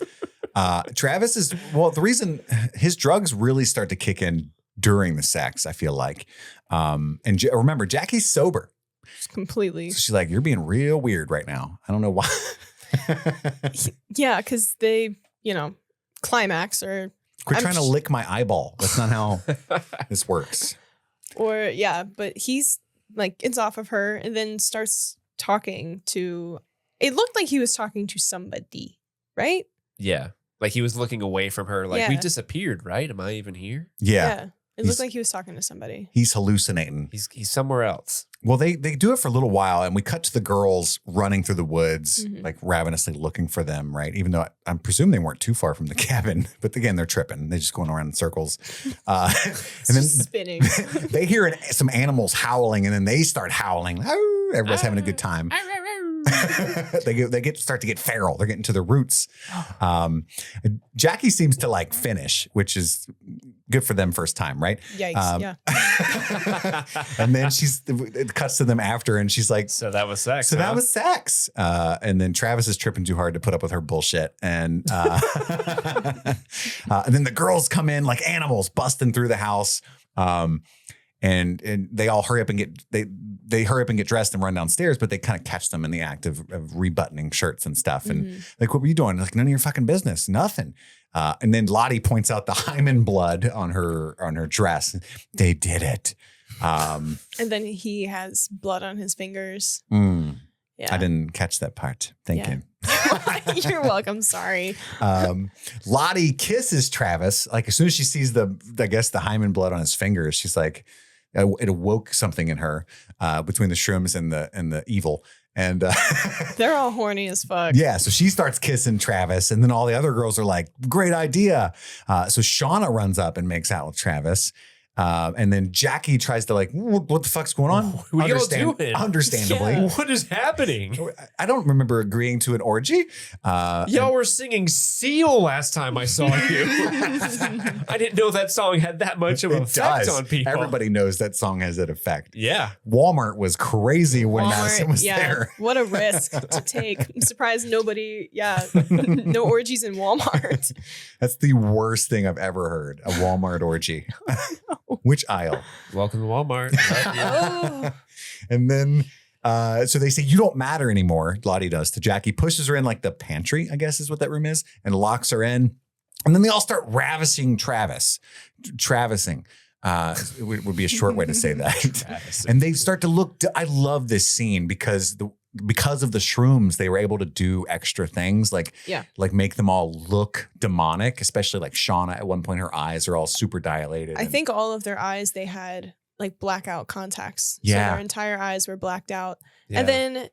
Travis is, well, the reason his drugs really start to kick in during the sex, I feel like. And remember, Jackie's sober. Completely. So she's like, you're being real weird right now. I don't know why. Yeah, because they, climax or Quit trying to lick my eyeball. That's not how this works. but he's like, it's off of her and then starts talking to, it looked like he was talking to somebody, right? Yeah. Like he was looking away from her. Like, Yeah. we disappeared, right? Am I even here? Yeah. It looked like he was talking to somebody. He's hallucinating. He's somewhere else. Well, they do it for a little while, and we cut to the girls running through the woods, Mhm. like ravenously looking for them, right? Even though I presume they weren't too far from the cabin, but again, they're tripping. They're just going around in circles. And then Just spinning. they hear some animals howling, and then they start howling. Oh, everybody's having a good time. they start to get feral. They're getting to their roots. Jackie seems to like finish, which is good for them first time, right? Yikes. Yeah. And then it cuts to them after, and she's like, So that was sex. so that was sex. And then Travis is tripping too hard to put up with her bullshit. And and then the girls come in like animals busting through the house. And they all hurry up and get hurry up and get dressed and run downstairs, but they kind of catch them in the act of rebuttoning shirts and stuff. And like, what were you doing? Like, none of your fucking business. Nothing. And then Lottie points out the hymen blood on her dress. They did it. And then he has blood on his fingers. Yeah. I didn't catch that part. Thank you. You're welcome. Sorry. Lottie kisses Travis. Like as soon as she sees the hymen blood on his fingers, she's like, it awoke something in her between the shrooms and the evil. And They're all horny as fuck. yeah, so she starts kissing Travis, and then all the other girls are like, great idea. So Shauna runs up and makes out with Travis. And then Jackie tries to like, what the fuck's going on? What are y'all doing? Understandably. Yeah. What is happening? I don't remember agreeing to an orgy. Y'all were singing Seal last time I saw you. I didn't know that song had that much of an effect on people. Everybody knows that song has that effect. Yeah. Walmart was crazy when Madison was there. What a risk to take. I'm surprised nobody, no orgies in Walmart. That's the worst thing I've ever heard. A Walmart orgy. Which aisle? Welcome to Walmart. Oh. And then, so they say, you don't matter anymore. Lottie does to Jackie, pushes her in like the pantry, I guess is what that room is, and locks her in. And then they all start ravishing Travis. Travising. It would be a short way to say that. And they start to look, I love this scene because of the shrooms, they were able to do extra things like make them all look demonic, especially like Shauna at one point, her eyes are all super dilated. I think all of their eyes, they had like blackout contacts. Yeah. So their entire eyes were blacked out. Yeah. And then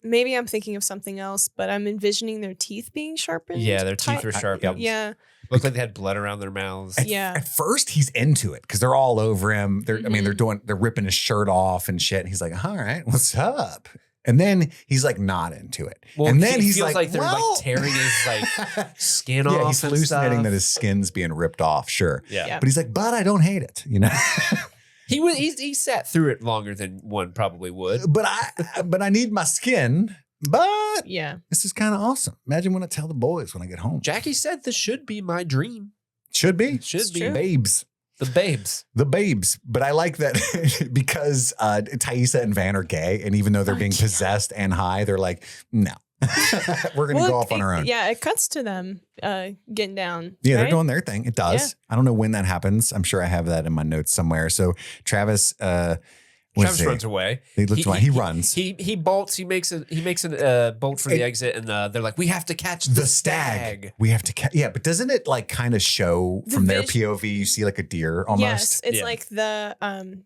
maybe I'm thinking of something else, but I'm envisioning their teeth being sharpened. Yeah, their teeth were sharpened. Yeah. Looked like they had blood around their mouths. At first he's into it because they're all over him. They're ripping his shirt off and shit. And he's like, all right, what's up? And then he's like not into it. Well, and then he feels feels like they're like tearing his like skin off. Yeah, he's and hallucinating stuff. that his skin's being ripped off. Sure. Yeah. But he's like, but I don't hate it, you know? He sat through it longer than one probably would. but I need my skin. But Yeah. this is kind of awesome. Imagine when I tell the boys when I get home. Jackie said this should be my dream. Should be. Should It's be. true. Babes. The babes. The babes. But I like that because Thaisa and Van are gay. And even though they're being possessed and high, they're like, no, we're going to go off on our own. Yeah, it cuts to them getting down. Yeah, right? they're doing their thing. It does. Yeah. I don't know when that happens. I'm sure I have that in my notes somewhere. So Travis, Travis runs away. He looks away. He runs. He bolts. He makes a bolt for the exit, and they're like, "We have to catch the stag. We have to catch. Yeah, but doesn't it like kind of show from their POV? You see like a deer almost. Yes, it's like the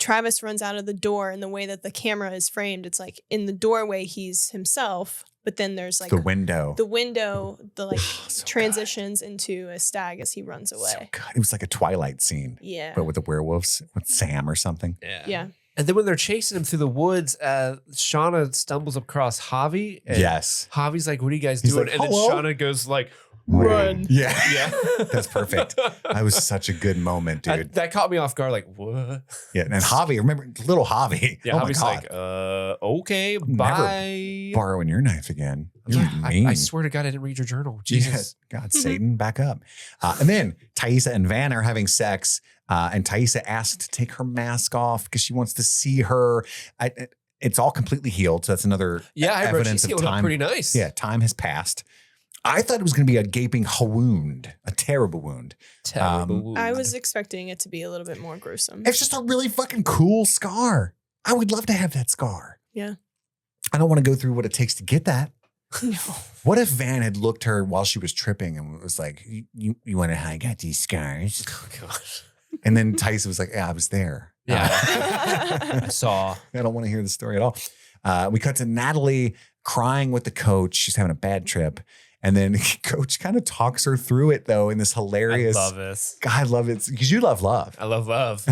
Travis runs out of the door, and the way that the camera is framed, it's like in the doorway he's himself, but then there's like the window, the like so transitions into a stag as he runs away. So good. It was like a Twilight scene. Yeah, but with the werewolves, with Sam or something. Yeah. And then when they're chasing him through the woods, Shauna stumbles across Javi. And yes. Javi's like, "What are you guys He's doing?" like, and then "Hello?" Shauna goes like, Run. Yeah. That's perfect. That was such a good moment, dude. That caught me off guard. Like, what? Yeah. And Javi, remember little Javi? Yeah, oh Javi's my like, God. okay, Never bye. Borrowing your knife again. You're Yeah, mean. I swear to God, I didn't read your journal. Jesus. Yeah. God, Satan, back up. And then Thaisa and Van are having sex. And Thaisa asks to take her mask off because she wants to see her. It's all completely healed. So that's another evidence of healed time. Up pretty nice. Yeah, time has passed. I thought it was going to be a gaping wound, a terrible wound. Terrible wound. I was expecting it to be a little bit more gruesome. It's just a really fucking cool scar. I would love to have that scar. Yeah. I don't want to go through what it takes to get that. No. What if Van had looked her while she was tripping and was like, you want to how I got these scars? Oh, gosh. And then Thaisa was like, yeah, I was there. Yeah. I saw. I don't want to hear the story at all. We cut to Natalie crying with the coach. She's having a bad trip. And then coach kind of talks her through it, though, in this hilarious. I love this. God, I love it because you love love. I love love.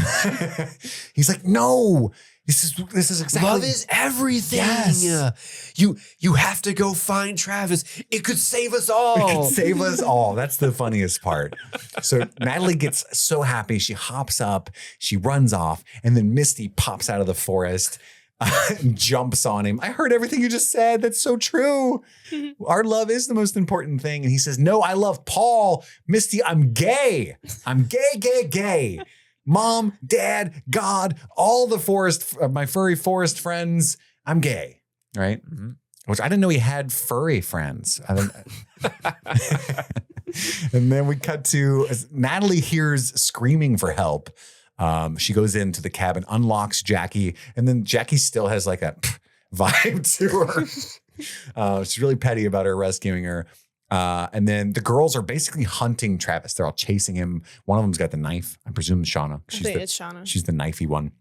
He's like, no, this is exactly. Love is everything. Yes. You have to go find Travis. It could save us all. It could save us all. That's the funniest part. So Natalie gets so happy. She hops up, she runs off, and then Misty pops out of the forest and jumps on him. I heard everything you just said. That's so true. Our love is the most important thing. And he says, no, I love Paul. Misty, I'm gay. I'm gay. Mom, Dad, God, all the my furry forest friends, I'm gay. Right? Mm-hmm. Which I didn't know he had furry friends. And then we cut to Natalie hears screaming for help. She goes into the cabin, unlocks Jackie, and then Jackie still has like a vibe to her. She's really petty about her rescuing her. And then the girls are basically hunting Travis. They're all chasing him. One of them's got the knife. I presume Shauna. It's Shauna. She's the knifey one.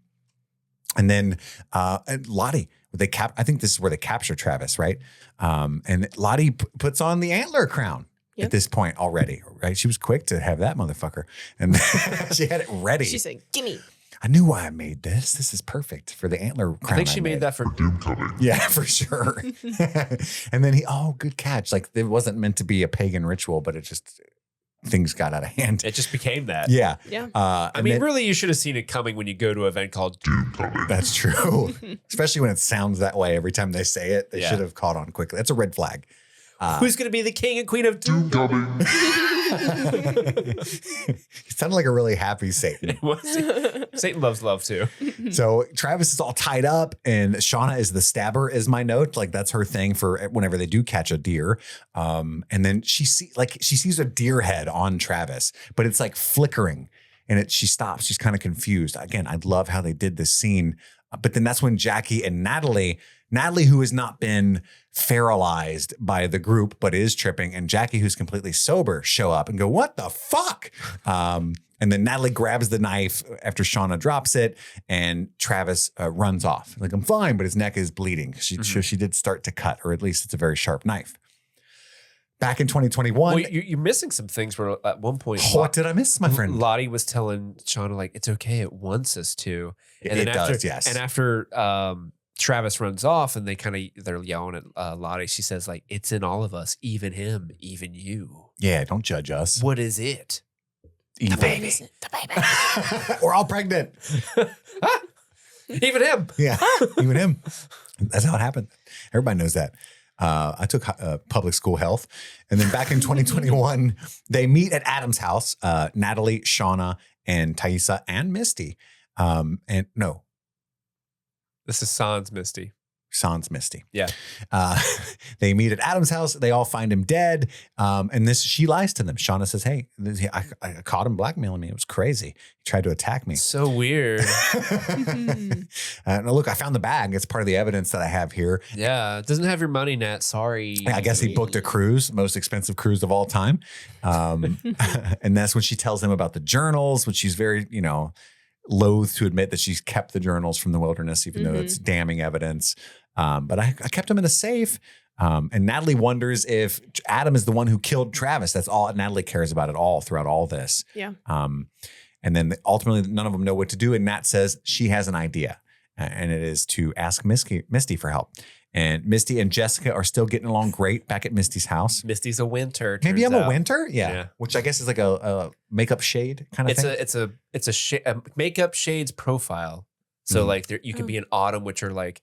And then Lottie, I think this is where they capture Travis, right? And Lottie puts on the antler crown. Yep. At this point already, right? She was quick to have that motherfucker. And she had it ready. She said, gimme. I knew why I made this. This is perfect for the antler crown. I think she made that for Doomcoming. Yeah, for sure. And then good catch. Like it wasn't meant to be a pagan ritual, but it just, things got out of hand. It just became that. Yeah. Yeah. I mean, really, you should have seen it coming when you go to an event called Doomcoming. That's true. Especially when it sounds that way every time they say it. They should have caught on quickly. That's a red flag. Who's going to be the king and queen of Doomcoming? He sounded like a really happy Satan. Satan loves love too. So Travis is all tied up and Shauna is the stabber is my note. Like that's her thing for whenever they do catch a deer. And then she sees a deer head on Travis, but it's like flickering and she stops. She's kind of confused. Again, I love how they did this scene. But then that's when Jackie and Natalie, who has not been feralized by the group, but is tripping, and Jackie, who's completely sober, show up and go, what the fuck? And then Natalie grabs the knife after Shauna drops it, and Travis runs off. Like, I'm fine, but his neck is bleeding. She did start to cut, or at least it's a very sharp knife. Back in 2021. Well, you're missing some things where at one point. What did I miss, my friend? Lottie was telling Shauna, like, it's okay. It wants us to. And it does, yes. And after Travis runs off and they're yelling at Lottie, she says, like, it's in all of us, even him, even you. Yeah, don't judge us. What is it? The baby. We're all pregnant. Even him. Yeah, even him. That's how it happened. Everybody knows that. I took public school health. And then back in 2021, they meet at Adam's house, Natalie, Shauna, and Taissa and Misty. And no, This is Sans Misty. Sans Misty. Yeah. They meet at Adam's house. They all find him dead. And she lies to them. Shauna says, hey, I caught him blackmailing me. It was crazy. He tried to attack me. So weird. Look, I found the bag. It's part of the evidence that I have here. Yeah. It doesn't have your money, Nat. Sorry. I guess he booked a cruise, most expensive cruise of all time. And that's when she tells him about the journals, which she's very, loath to admit that she's kept the journals from the wilderness, even though it's damning evidence. But I kept them in a safe. And Natalie wonders if Adam is the one who killed Travis. That's all Natalie cares about at all throughout all this. Yeah. And then ultimately none of them know what to do. And Nat says she has an idea, and it is to ask Misty for help. And Misty and Jessica are still getting along great back at Misty's house. Misty's a winter. Maybe I'm turns a out. winter. Yeah. Which I guess is like a makeup shade kind of thing. It's a makeup shades profile. So like you could be an autumn, which are like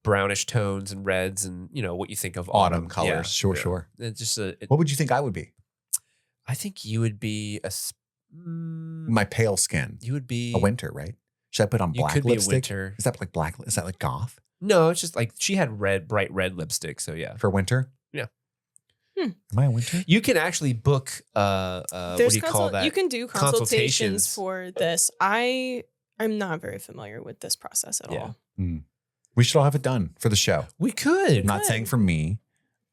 brownish tones and reds and what you think of Autumn colors. Yeah. Sure. It's just What would you think I would be? I think you would be My pale skin. You would be A winter, right? Should I put on You black could be a lipstick? winter. Is that like black? Is that like goth No, it's just like she had bright red lipstick. So yeah, for winter? Yeah. Am I a winter? you can actually book. What do you call that? You can do Consultations. consultations for this. I'm not very familiar with this process at all. We should all have it done for the show. We could. I'm not saying for me.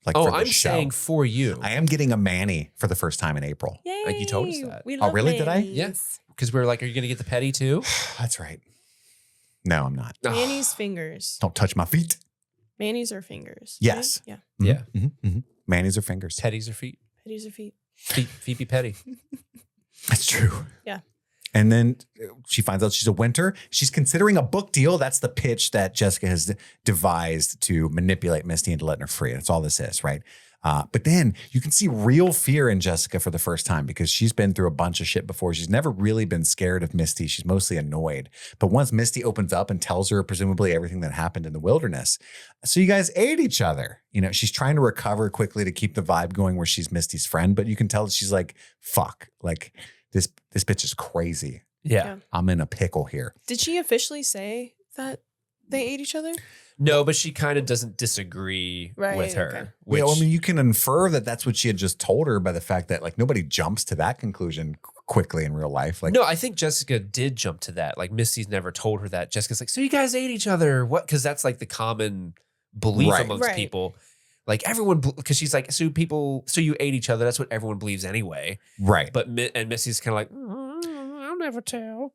Like for the I'm show. saying for you. I am getting a Manny for the first time in April. Yay! Like, you told us that. We Oh, love really? Did I? Manny's. Yeah. Because we're like, are you going to get the petty too? That's right. No, I'm not. Manny's fingers. Don't touch my feet. Manny's are fingers. Yes. Right? Yeah. Manny's are fingers. Petties or feet? Petties are feet. Feet be petty. That's true. Yeah. And then she finds out she's a winter. She's considering a book deal. That's the pitch that Jessica has devised to manipulate Misty into letting her free. That's all this is, right? But then you can see real fear in Jessica for the first time because she's been through a bunch of shit before. She's never really been scared of Misty. She's mostly annoyed. But once Misty opens up and tells her presumably everything that happened in the wilderness, so you guys ate each other. She's trying to recover quickly to keep the vibe going where she's Misty's friend, but you can tell that she's like, fuck, like this bitch is crazy. Yeah. I'm in a pickle here. Did she officially say that they ate each other? No, but she kind of doesn't disagree Right, with her. okay. Which, You can infer that that's what she had just told her by the fact that like nobody jumps to that conclusion quickly in real life. Like, no, I think Jessica did jump to that. Like Misty's never told her that. Jessica's like, so you guys ate each other? What? Because that's like the common belief Right. amongst Right. people. Like everyone, because she's like, so you ate each other. That's what everyone believes anyway. right. But Misty's kind of like, I'll never tell.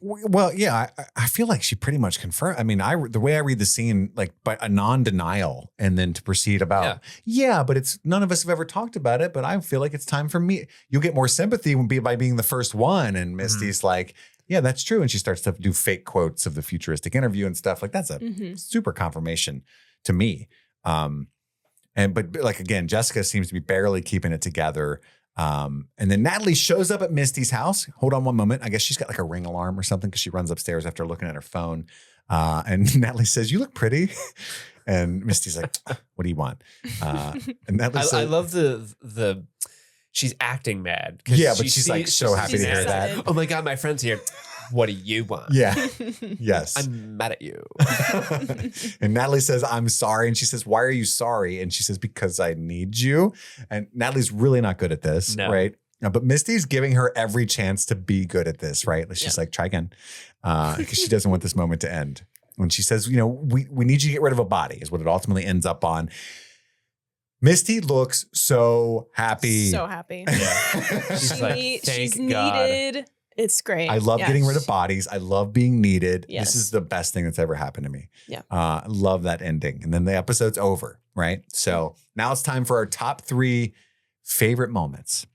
Well, yeah, I feel like she pretty much confirmed. I mean, the way I read the scene, like by a non-denial, and then to proceed about, but it's none of us have ever talked about it. But I feel like it's time for me. You'll get more sympathy by being the first one. And Misty's like, yeah, that's true. And she starts to do fake quotes of the futuristic interview and stuff. Like that's a super confirmation to me. But like again, Jessica seems to be barely keeping it together. And then Natalie shows up at Misty's house. Hold on one moment. I guess she's got like a ring alarm or something because she runs upstairs after looking at her phone. And Natalie says, "You look pretty." And Misty's like, "What do you want?" And Natalie says, I love the she's acting mad. Yeah, but she's like so happy to hear that. excited. Oh my God, my friend's here. What do you want? Yeah. Yes. I'm mad at you. And Natalie says, "I'm sorry." And she says, "Why are you sorry?" And she says, "Because I need you." And Natalie's really not good at this, No. right? But Misty's giving her every chance to be good at this, right? She's like, try again. Because she doesn't want this moment to end. When she says, we need you to get rid of a body is what it ultimately ends up on. Misty looks so happy. So happy. She's like, thank she's God. needed. It's great. I love getting rid of bodies. I love being needed. Yes. This is the best thing that's ever happened to me. Yeah. I love that ending. And then the episode's over, right? So now it's time for our top 3 favorite moments.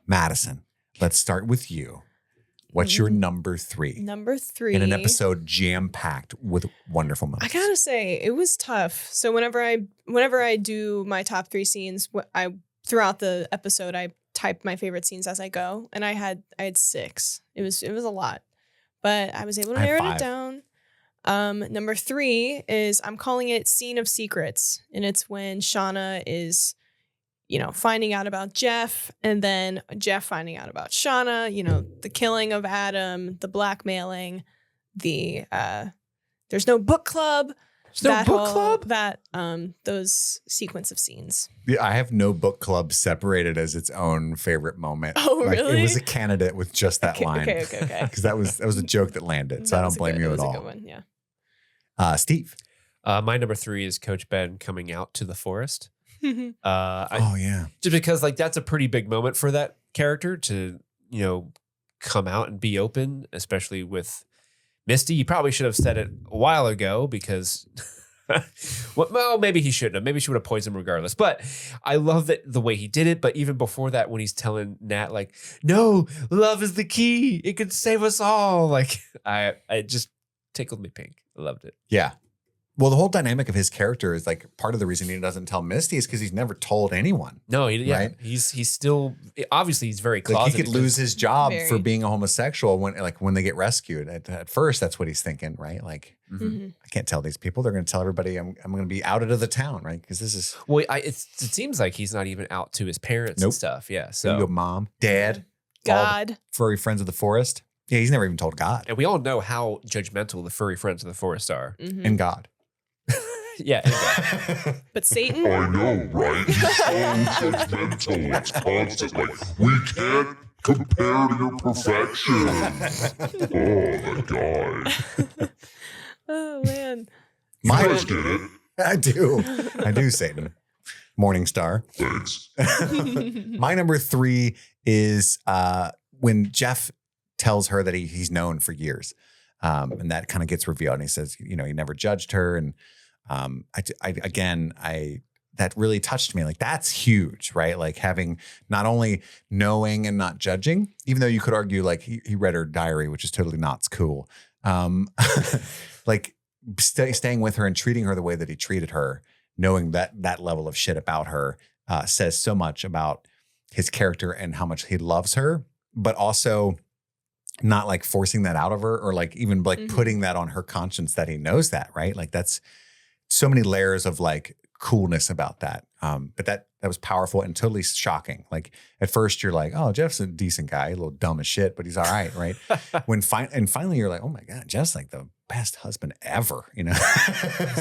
Madison, let's start with you. What's your number 3? Number 3. In an episode jam-packed with wonderful moments. I gotta say, it was tough. So whenever I do my top 3 scenes, throughout the episode, I type my favorite scenes as I go, and I had 6. It was a lot, but I was able to I have narrow 5. it down. Number 3 is I'm calling it Scene of Secrets, and it's when Shauna is finding out about Jeff, and then Jeff finding out about Shauna, the killing of Adam, the blackmailing, the there's no book club. There's no book club? Those sequence of scenes. Yeah, I have no book club separated as its own favorite moment. Oh, really? It was a candidate with just that line. Okay. Because that was a joke that landed. So I don't blame you at all. That was a good one, yeah. Steve. My number 3 is Coach Ben coming out to the forest. Yeah. Just because that's a pretty big moment for that character to, come out and be open, especially with Misty. You probably should have said it a while ago because, well, maybe he shouldn't have. Maybe she would have poisoned him regardless. But I love that the way he did it. But even before that, when he's telling Nat, no, love is the key. It could save us all. It just tickled me pink. I loved it. Yeah. Well, the whole dynamic of his character is part of the reason he doesn't tell Misty is because he's never told anyone. No, right? He's still obviously he's very closeted. He could lose his job for being a homosexual when they get rescued. At first, that's what he's thinking, right? I can't tell these people. They're going to tell everybody I'm going to be outed of the town, right? Because this is it seems like he's not even out to his parents and stuff. Yeah, so you go, mom, dad, God, furry friends of the forest. Yeah, he's never even told God. And we all know how judgmental the furry friends of the forest are. Mm-hmm. And God. Yeah. But Satan? I know, right? He's so judgmental. It's constant. We can't compare to your perfection. Oh, the guy. Oh, man. You guys get it. I do, Satan. Morning Star. Thanks. My number 3 is when Jeff tells her that he's known for years. And that kind of gets revealed. And he says, he never judged her. And that really touched me. That's huge, right? Having not only knowing and not judging, even though you could argue he read her diary, which is totally not cool. Staying with her and treating her the way that he treated her, knowing that level of shit about her says so much about his character and how much he loves her, but also not forcing that out of her or even putting that on her conscience that he knows that, right? That's so many layers of coolness about that. But that was powerful and totally shocking. At first you're oh, Jeff's a decent guy, a little dumb as shit, but he's all right, right? And finally you're oh my God, Jeff's the best husband ever,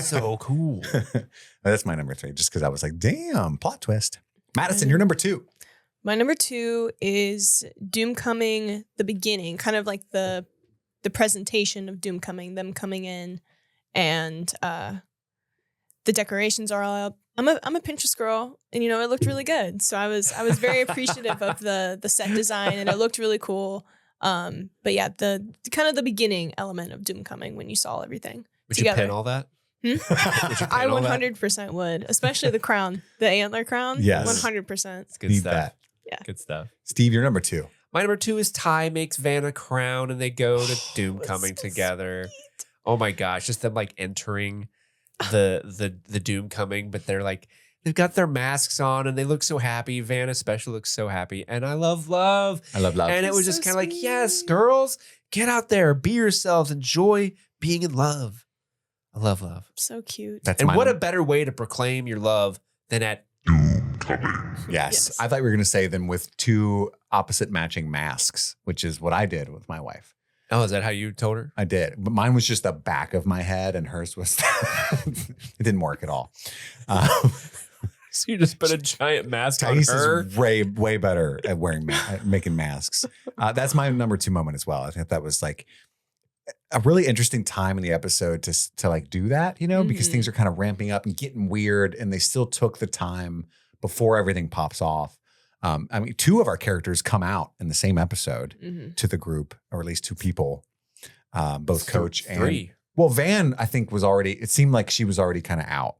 So cool. That's my number 3, just because I was damn, plot twist. Madison, you're number 2. My number 2 is Doomcoming, the beginning, kind of the presentation of Doomcoming, them coming in, and the decorations are all up. I'm a Pinterest girl, and it looked really good. So I was very appreciative of the set design, and it looked really cool. But yeah, the kind of the beginning element of Doomcoming when you saw everything. Would together. you pin all that? I 100% would, especially the crown, the antler crown. Yes, 100%. It's good stuff. That. Yeah, good stuff. Steve, you're number 2. My number 2 is Ty makes Van a crown, and they go to Doomcoming together. Sweet. Oh my gosh, just them entering the Doomcoming, but they're they've got their masks on and they look so happy. Van especially looks so happy, and I love love. And it was just kind of yes, girls, get out there, be yourselves, enjoy being in love. I love love. So cute. And what a better way to proclaim your love than at Doomcoming. Yes. I thought you were going to say them with 2 opposite matching masks, which is what I did with my wife. Oh, is that how you told her? I did. But mine was just the back of my head and hers was, it didn't work at all. So you just put a giant mask Thais on her? is way better at making masks. That's my number 2 moment as well. I think that was a really interesting time in the episode to do that, because things are kind of ramping up and getting weird, and they still took the time before everything pops off. 2 of our characters come out in the same episode to the group, or at least 2 people, both Coach and 3. Well, Van, I think it seemed like she was already kind of out.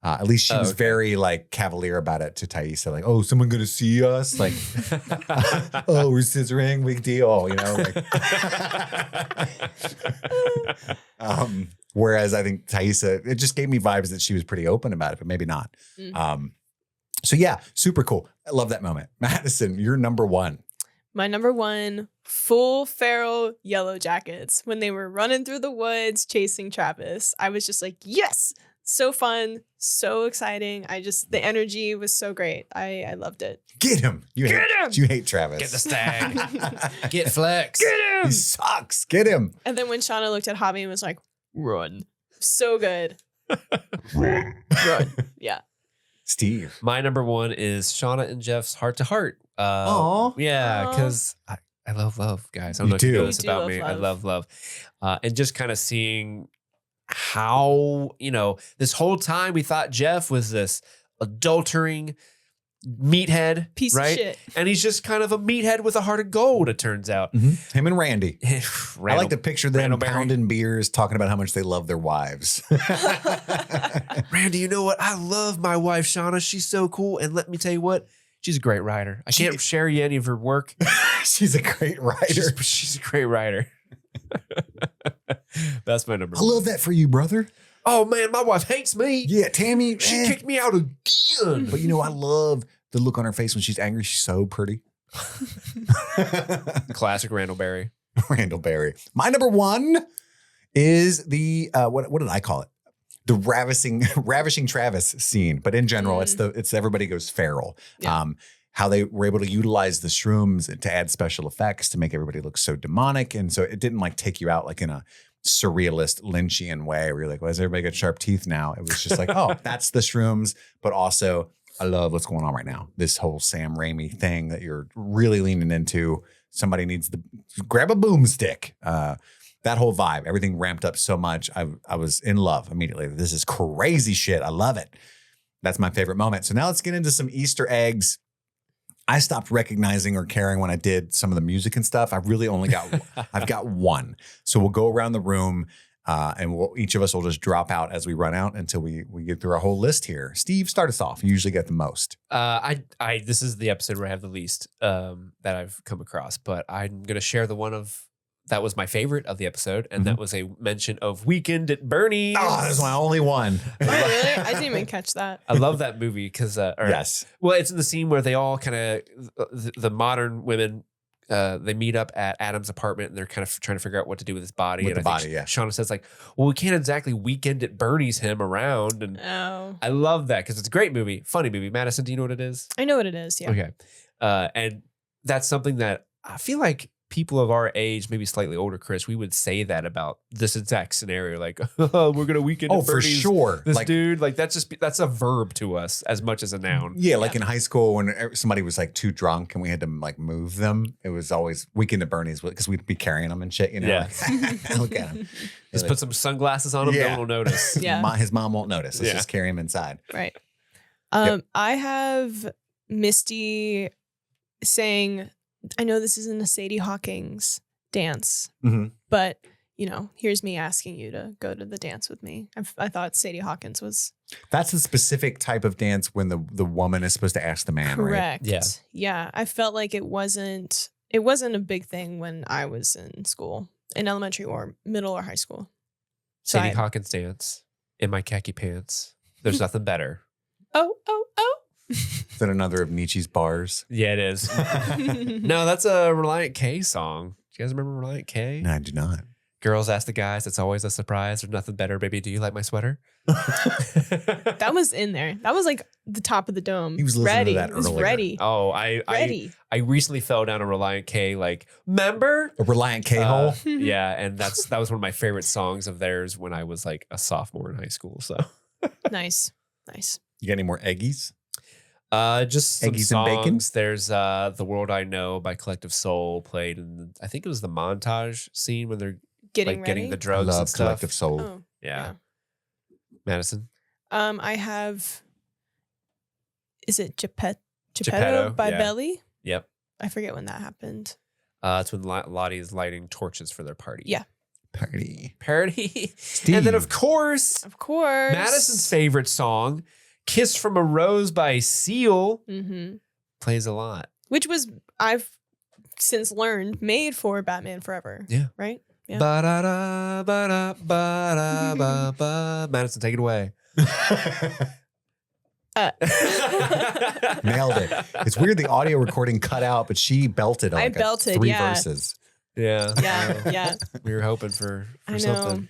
At least she was very cavalier about it to Thaisa, oh, someone gonna see us? Oh, we're scissoring, big deal, whereas I think Thaisa, it just gave me vibes that she was pretty open about it, but maybe not. So yeah, super cool. I love that moment. Madison, you're number 1. My number 1, full feral Yellowjackets. When they were running through the woods chasing Travis, I was just yes, So fun, so exciting. The energy was so great. I loved it. Get him. You hate Travis. Get the stag. Get Flex. Get him. He sucks. Get him. And then when Shauna looked at Hobby and was like, run. So good. Run. Run. Yeah. Steve. My number one is Shauna and Jeff's heart to heart. Aw. Yeah, Aw. because I love love, guys. I don't You know if you do. know this You do about love me. I love. love love. And just kind of seeing how, this whole time we thought Jeff was this adultering meathead. Piece right? of shit. And he's just kind of a meathead with a heart of gold, it turns out. Him and Randy. I like to picture them Randall Berry. pounding beers, talking about how much they love their wives. Randy, you know what? I love my wife, Shauna. She's so cool. And let me tell you what, she's a great writer. I can't share you any of her work. She's a great writer. She's a great writer. That's my number I one. love that for you, brother. Oh man, my wife hates me. Yeah, Tammy. She eh. kicked me out again. But I love the look on her face when she's angry. She's so pretty. Classic Randall Berry. Randall Berry. My number one is the what did I call it? The ravishing Travis scene. But in general, it's everybody goes feral. Yeah. How they were able to utilize the shrooms to add special effects to make everybody look so demonic. And so it didn't take you out in a surrealist Lynchian way where you're like, why does everybody got sharp teeth now? It was just like, oh, that's the shrooms. But also, I love what's going on right now. This whole Sam Raimi thing that you're really leaning into. Somebody needs to grab a boomstick. That whole vibe, everything ramped up so much. I was in love immediately. This is crazy shit. I love it. That's my favorite moment. So now let's get into some Easter eggs. I stopped recognizing or caring when I did some of the music and stuff. I really only I've got one. So we'll go around the room and each of us will just drop out as we run out until we get through our whole list here. Steve, start us off. You usually get the most. This is the episode where I have the least that I've come across, but I'm going to share the one that was my favorite of the episode, and that was a mention of Weekend at Bernie's. Oh, that's my only one. Oh, really? I didn't even catch that. I love that movie because, Yes. Well, it's in the scene where they all kind of, the modern women, they meet up at Adam's apartment and they're kind of trying to figure out what to do with his body. With and the I body, think yeah. Shauna says well, we can't exactly Weekend at Bernie's him around. And Oh. I love that because it's a great movie, funny movie. Madison, do you know what it is? I know what it is. Yeah. Okay. And that's something that I feel like people of our age, maybe slightly older, Chris, we would say that about this exact scenario. Like, oh, we're going to Weekend at For Bernie's sure. this dude. Like, that's a verb to us as much as a noun. Yeah, in high school when somebody was too drunk and we had to move them, it was always Weekend at Bernie's because we'd be carrying them and shit, Yeah. Look at him. Just put some sunglasses on him, Yeah. no one will notice. Yeah. His mom won't notice. Let's Yeah. just carry him inside. Right. Yep. I have Misty saying, I know this isn't a Sadie Hawkins dance, Mhm. but here's me asking you to go to the dance with me. I thought Sadie Hawkins was That's a specific type of dance when the woman is supposed to ask the man, right? correct. Yeah. Yeah. I felt like it wasn't a big thing when I was in school, in elementary or middle or high school. So Sadie Hawkins dance in my khaki pants. There's nothing better. Oh. Is that another of Nietzsche's bars? Yeah, it is. No, that's a Reliant K song. Do you guys remember Reliant K? No, I do not. Girls ask the guys, it's always a surprise. There's nothing better, baby. Do you like my sweater? That was in there. That was like the top of the dome. He was listening to ready. that It was earlier. ready. Oh, I Ready. I recently fell down a Reliant K member. A Reliant K-hole? Yeah, and that was one of my favorite songs of theirs when I was like a sophomore in high school. So Nice. You got any more eggies? just some Eggies and bacon? songs. There's The World I Know by Collective Soul played in I think it was the montage scene when they're Getting ready. getting the I drugs love and stuff. Collective Soul. Oh. Yeah. Madison. I have. Is it Geppetto Geppetto, by yeah. Belly? Yep. I forget when that happened. It's when Lottie is lighting torches for their party. Yeah. Party. Parody. Steve. And then of course, Of course. Madison's favorite song, Kiss from a Rose by Seal, Mm-hmm. plays a lot. Which was I've since learned made for Batman Forever. Yeah. Right. Yeah. Ba-da-da, ba-da, ba-da, ba-ba. Madison, take it away. Nailed it. It's weird the audio recording cut out, but she belted I like belted, 3 yeah. verses. Yeah. Yeah. Yeah. We were hoping for I know. something.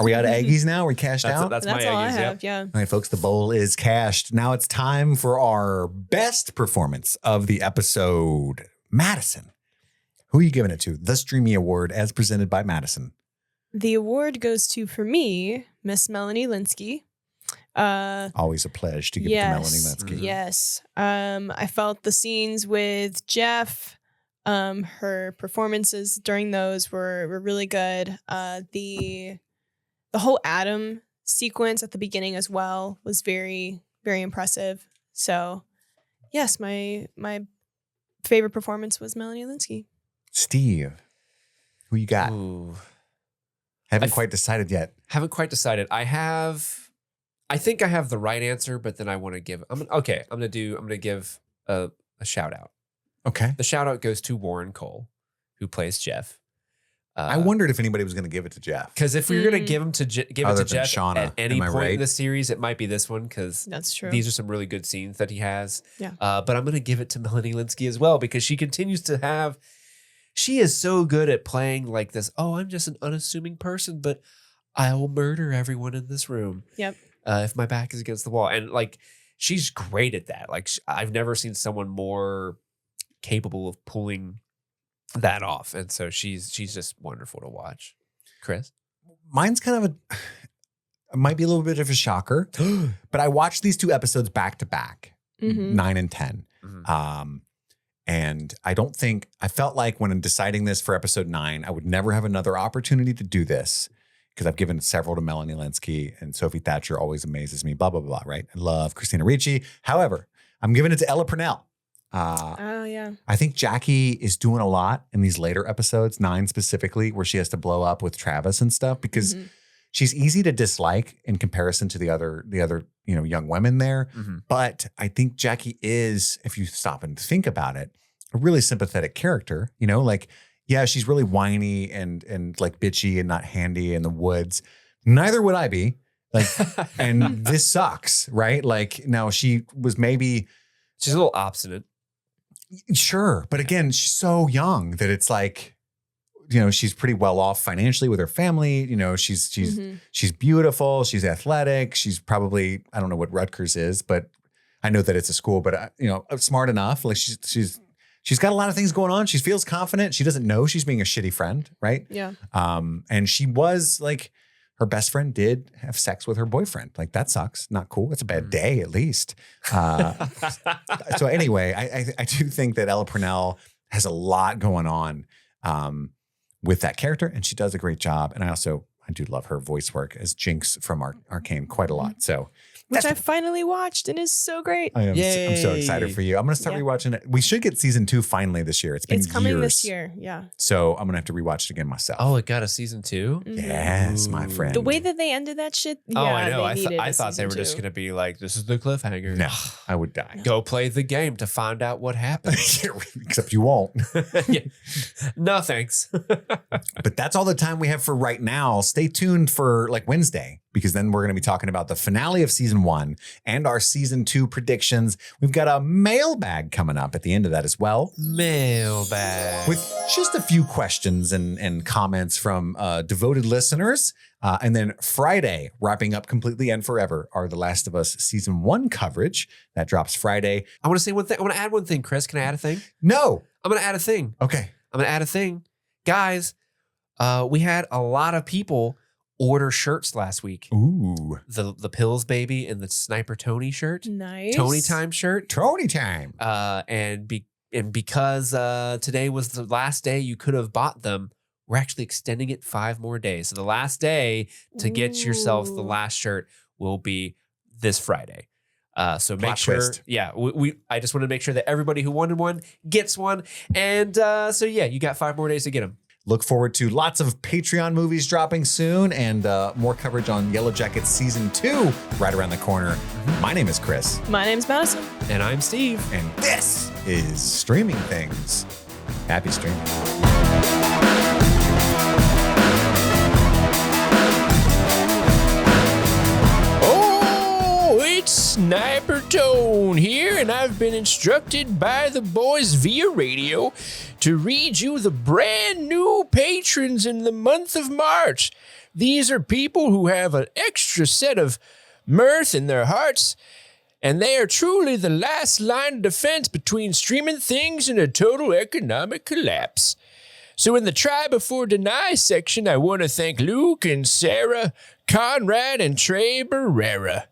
Are we out of Aggies now? Are we cashed out? That's That's my all I Aggies. have. Yeah. All right, folks, the bowl is cashed. Now it's time for our best performance of the episode. Madison. Who are you giving it to? The Streamy Award as presented by Madison. The award goes to, for me, Miss Melanie Linsky. Always a pledge to give it to Melanie Linsky. Yes. I felt the scenes with Jeff, her performances during those were really good. The whole Adam sequence at the beginning as well was very, very impressive. So, yes, my favorite performance was Melanie Linsky. Steve, who you got? Ooh. Haven't quite decided yet. Haven't quite decided. I think I have the right answer, but then I want to give. I'm gonna give a shout out. Okay. The shout out goes to Warren Cole, who plays Jeff. I wondered if anybody was going to give it to Jeff. Because if we were gonna give it to Jeff Shauna, at any am I point right? in the series, it might be this one because That's true. these are some really good scenes that he has. Yeah. But I'm gonna give it to Melanie Linsky as well because she continues to have. She is so good at playing like this. Oh, I'm just an unassuming person, but I will murder everyone in this room. Yep. If my back is against the wall. And like, she's great at that. Like, I've never seen someone more capable of pulling that off. And so she's just wonderful to watch. Chris? Mine's kind of it might be a little bit of a shocker, but I watched these two episodes back to back, 9 and 10. Mhm. And I felt like when I'm deciding this for episode 9, I would never have another opportunity to do this because I've given several to Melanie Linsky and Sophie Thatcher always amazes me, blah, blah, blah, right? I love Christina Ricci. However, I'm giving it to Ella Purnell. Oh, yeah. I think Jackie is doing a lot in these later episodes, 9 specifically, where she has to blow up with Travis and stuff because she's easy to dislike in comparison to the other young women there. Mm-hmm. But I think Jackie is, if you stop and think about it, a really sympathetic character. Like, yeah, she's really whiny and like bitchy and not handy in the woods. Neither would I be. Like, and this sucks, right? Like, now she was maybe She's a little obstinate. sure, but again, she's so young that it's like, she's pretty well off financially with her family. She's beautiful. She's athletic. She's probably, I don't know what Rutgers is, but I know that it's a school, but smart enough. Like she's got a lot of things going on. She feels confident. She doesn't know she's being a shitty friend. Right. Yeah. And she was like, her best friend did have sex with her boyfriend. Like that sucks. Not cool. It's a bad day at least. So anyway, I do think that Ella Purnell has a lot going on with that character, and she does a great job. And I do love her voice work as Jinx from Arcane quite a lot. So Which I finally watched and is so great. I'm so excited for you. I'm going to start rewatching it. We should get season 2 finally this year. It's been coming years. this year. Yeah. So I'm going to have to rewatch it again myself. Oh, it got a season 2? Yes, my friend. The way that they ended that shit. Oh, yeah, I know. they I thought they were just going to be like, this is the cliffhanger. No, I would die. Go play the game to find out what happened. Except you won't. Yeah. No, thanks. But that's all the time we have for right now. Stay tuned for like Wednesday, because then we're going to be talking about the finale of season 1 and our season 2 predictions. We've got a mailbag coming up at the end of that as well. Mailbag. With just a few questions and comments from devoted listeners. And then Friday, wrapping up completely and forever, are The Last of Us season 1 coverage. That drops Friday. I want to say one thing. I want to add one thing, Chris. Can I add a thing? No. I'm going to add a thing. Okay. I'm going to add a thing. Guys, we had a lot of people order shirts last week. Ooh. The Pills Baby and the Sniper Tony shirt. Nice. Tony Time shirt. Tony time. And because today was the last day you could have bought them, we're actually extending it 5 more days. So the last day to get yourself the last shirt will be this Friday. So make Plot sure, twist. I just want to make sure that everybody who wanted one gets one. And so you got 5 more days to get them. Look forward to lots of Patreon movies dropping soon and more coverage on Yellowjackets season 2 right around the corner. My name is Chris. My name's Madison. And I'm Steve. And this is Streaming Things. Happy streaming. It's Sniper Tone here, and I've been instructed by the boys via radio to read you the brand new patrons in the month of March. These are people who have an extra set of mirth in their hearts, and they are truly the last line of defense between streaming things and a total economic collapse. So in the Try Before Deny section, I want to thank Luke and Sarah, Conrad, and Trey Barrera.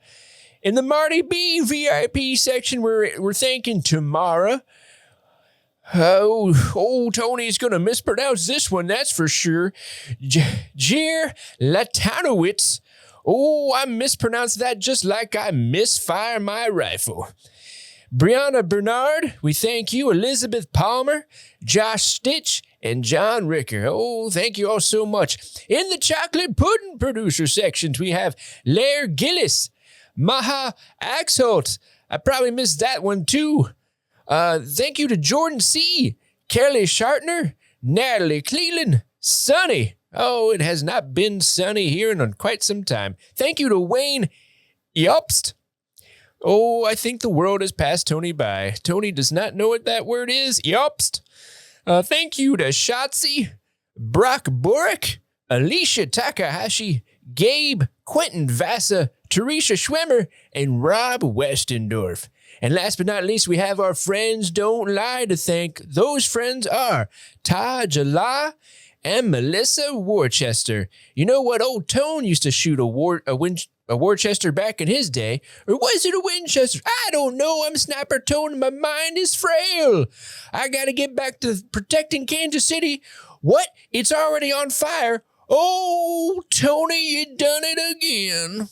In the Marty B VIP section, we're thanking Tamara. Oh, Tony's going to mispronounce this one, that's for sure. Jir Latanowitz. Oh, I mispronounced that just like I misfire my rifle. Brianna Bernard, we thank you. Elizabeth Palmer, Josh Stitch, and John Ricker. Oh, thank you all so much. In the chocolate pudding producer sections, we have Lair Gillis, Maha Axholt. I probably missed that one too. Thank you to Jordan C., Kelly Shartner, Natalie Cleland, Sonny. Oh, it has not been sunny here in quite some time. Thank you to Wayne Yopst. Oh, I think the world has passed Tony by. Tony does not know what that word is. Yopst. Thank you to Shotzi, Brock Borick, Alicia Takahashi, Gabe, Quentin Vassa, Teresa Schwemmer, and Rob Westendorf. And last but not least, we have our friends Don't Lie to thank. Those friends are Taj Allah and Melissa Worcester. You know what? Old Tone used to shoot a Worcester back in his day. Or was it a Winchester? I don't know. I'm Sniper Tone and my mind is frail. I got to get back to protecting Kansas City. What? It's already on fire. Oh, Tony, you done it again.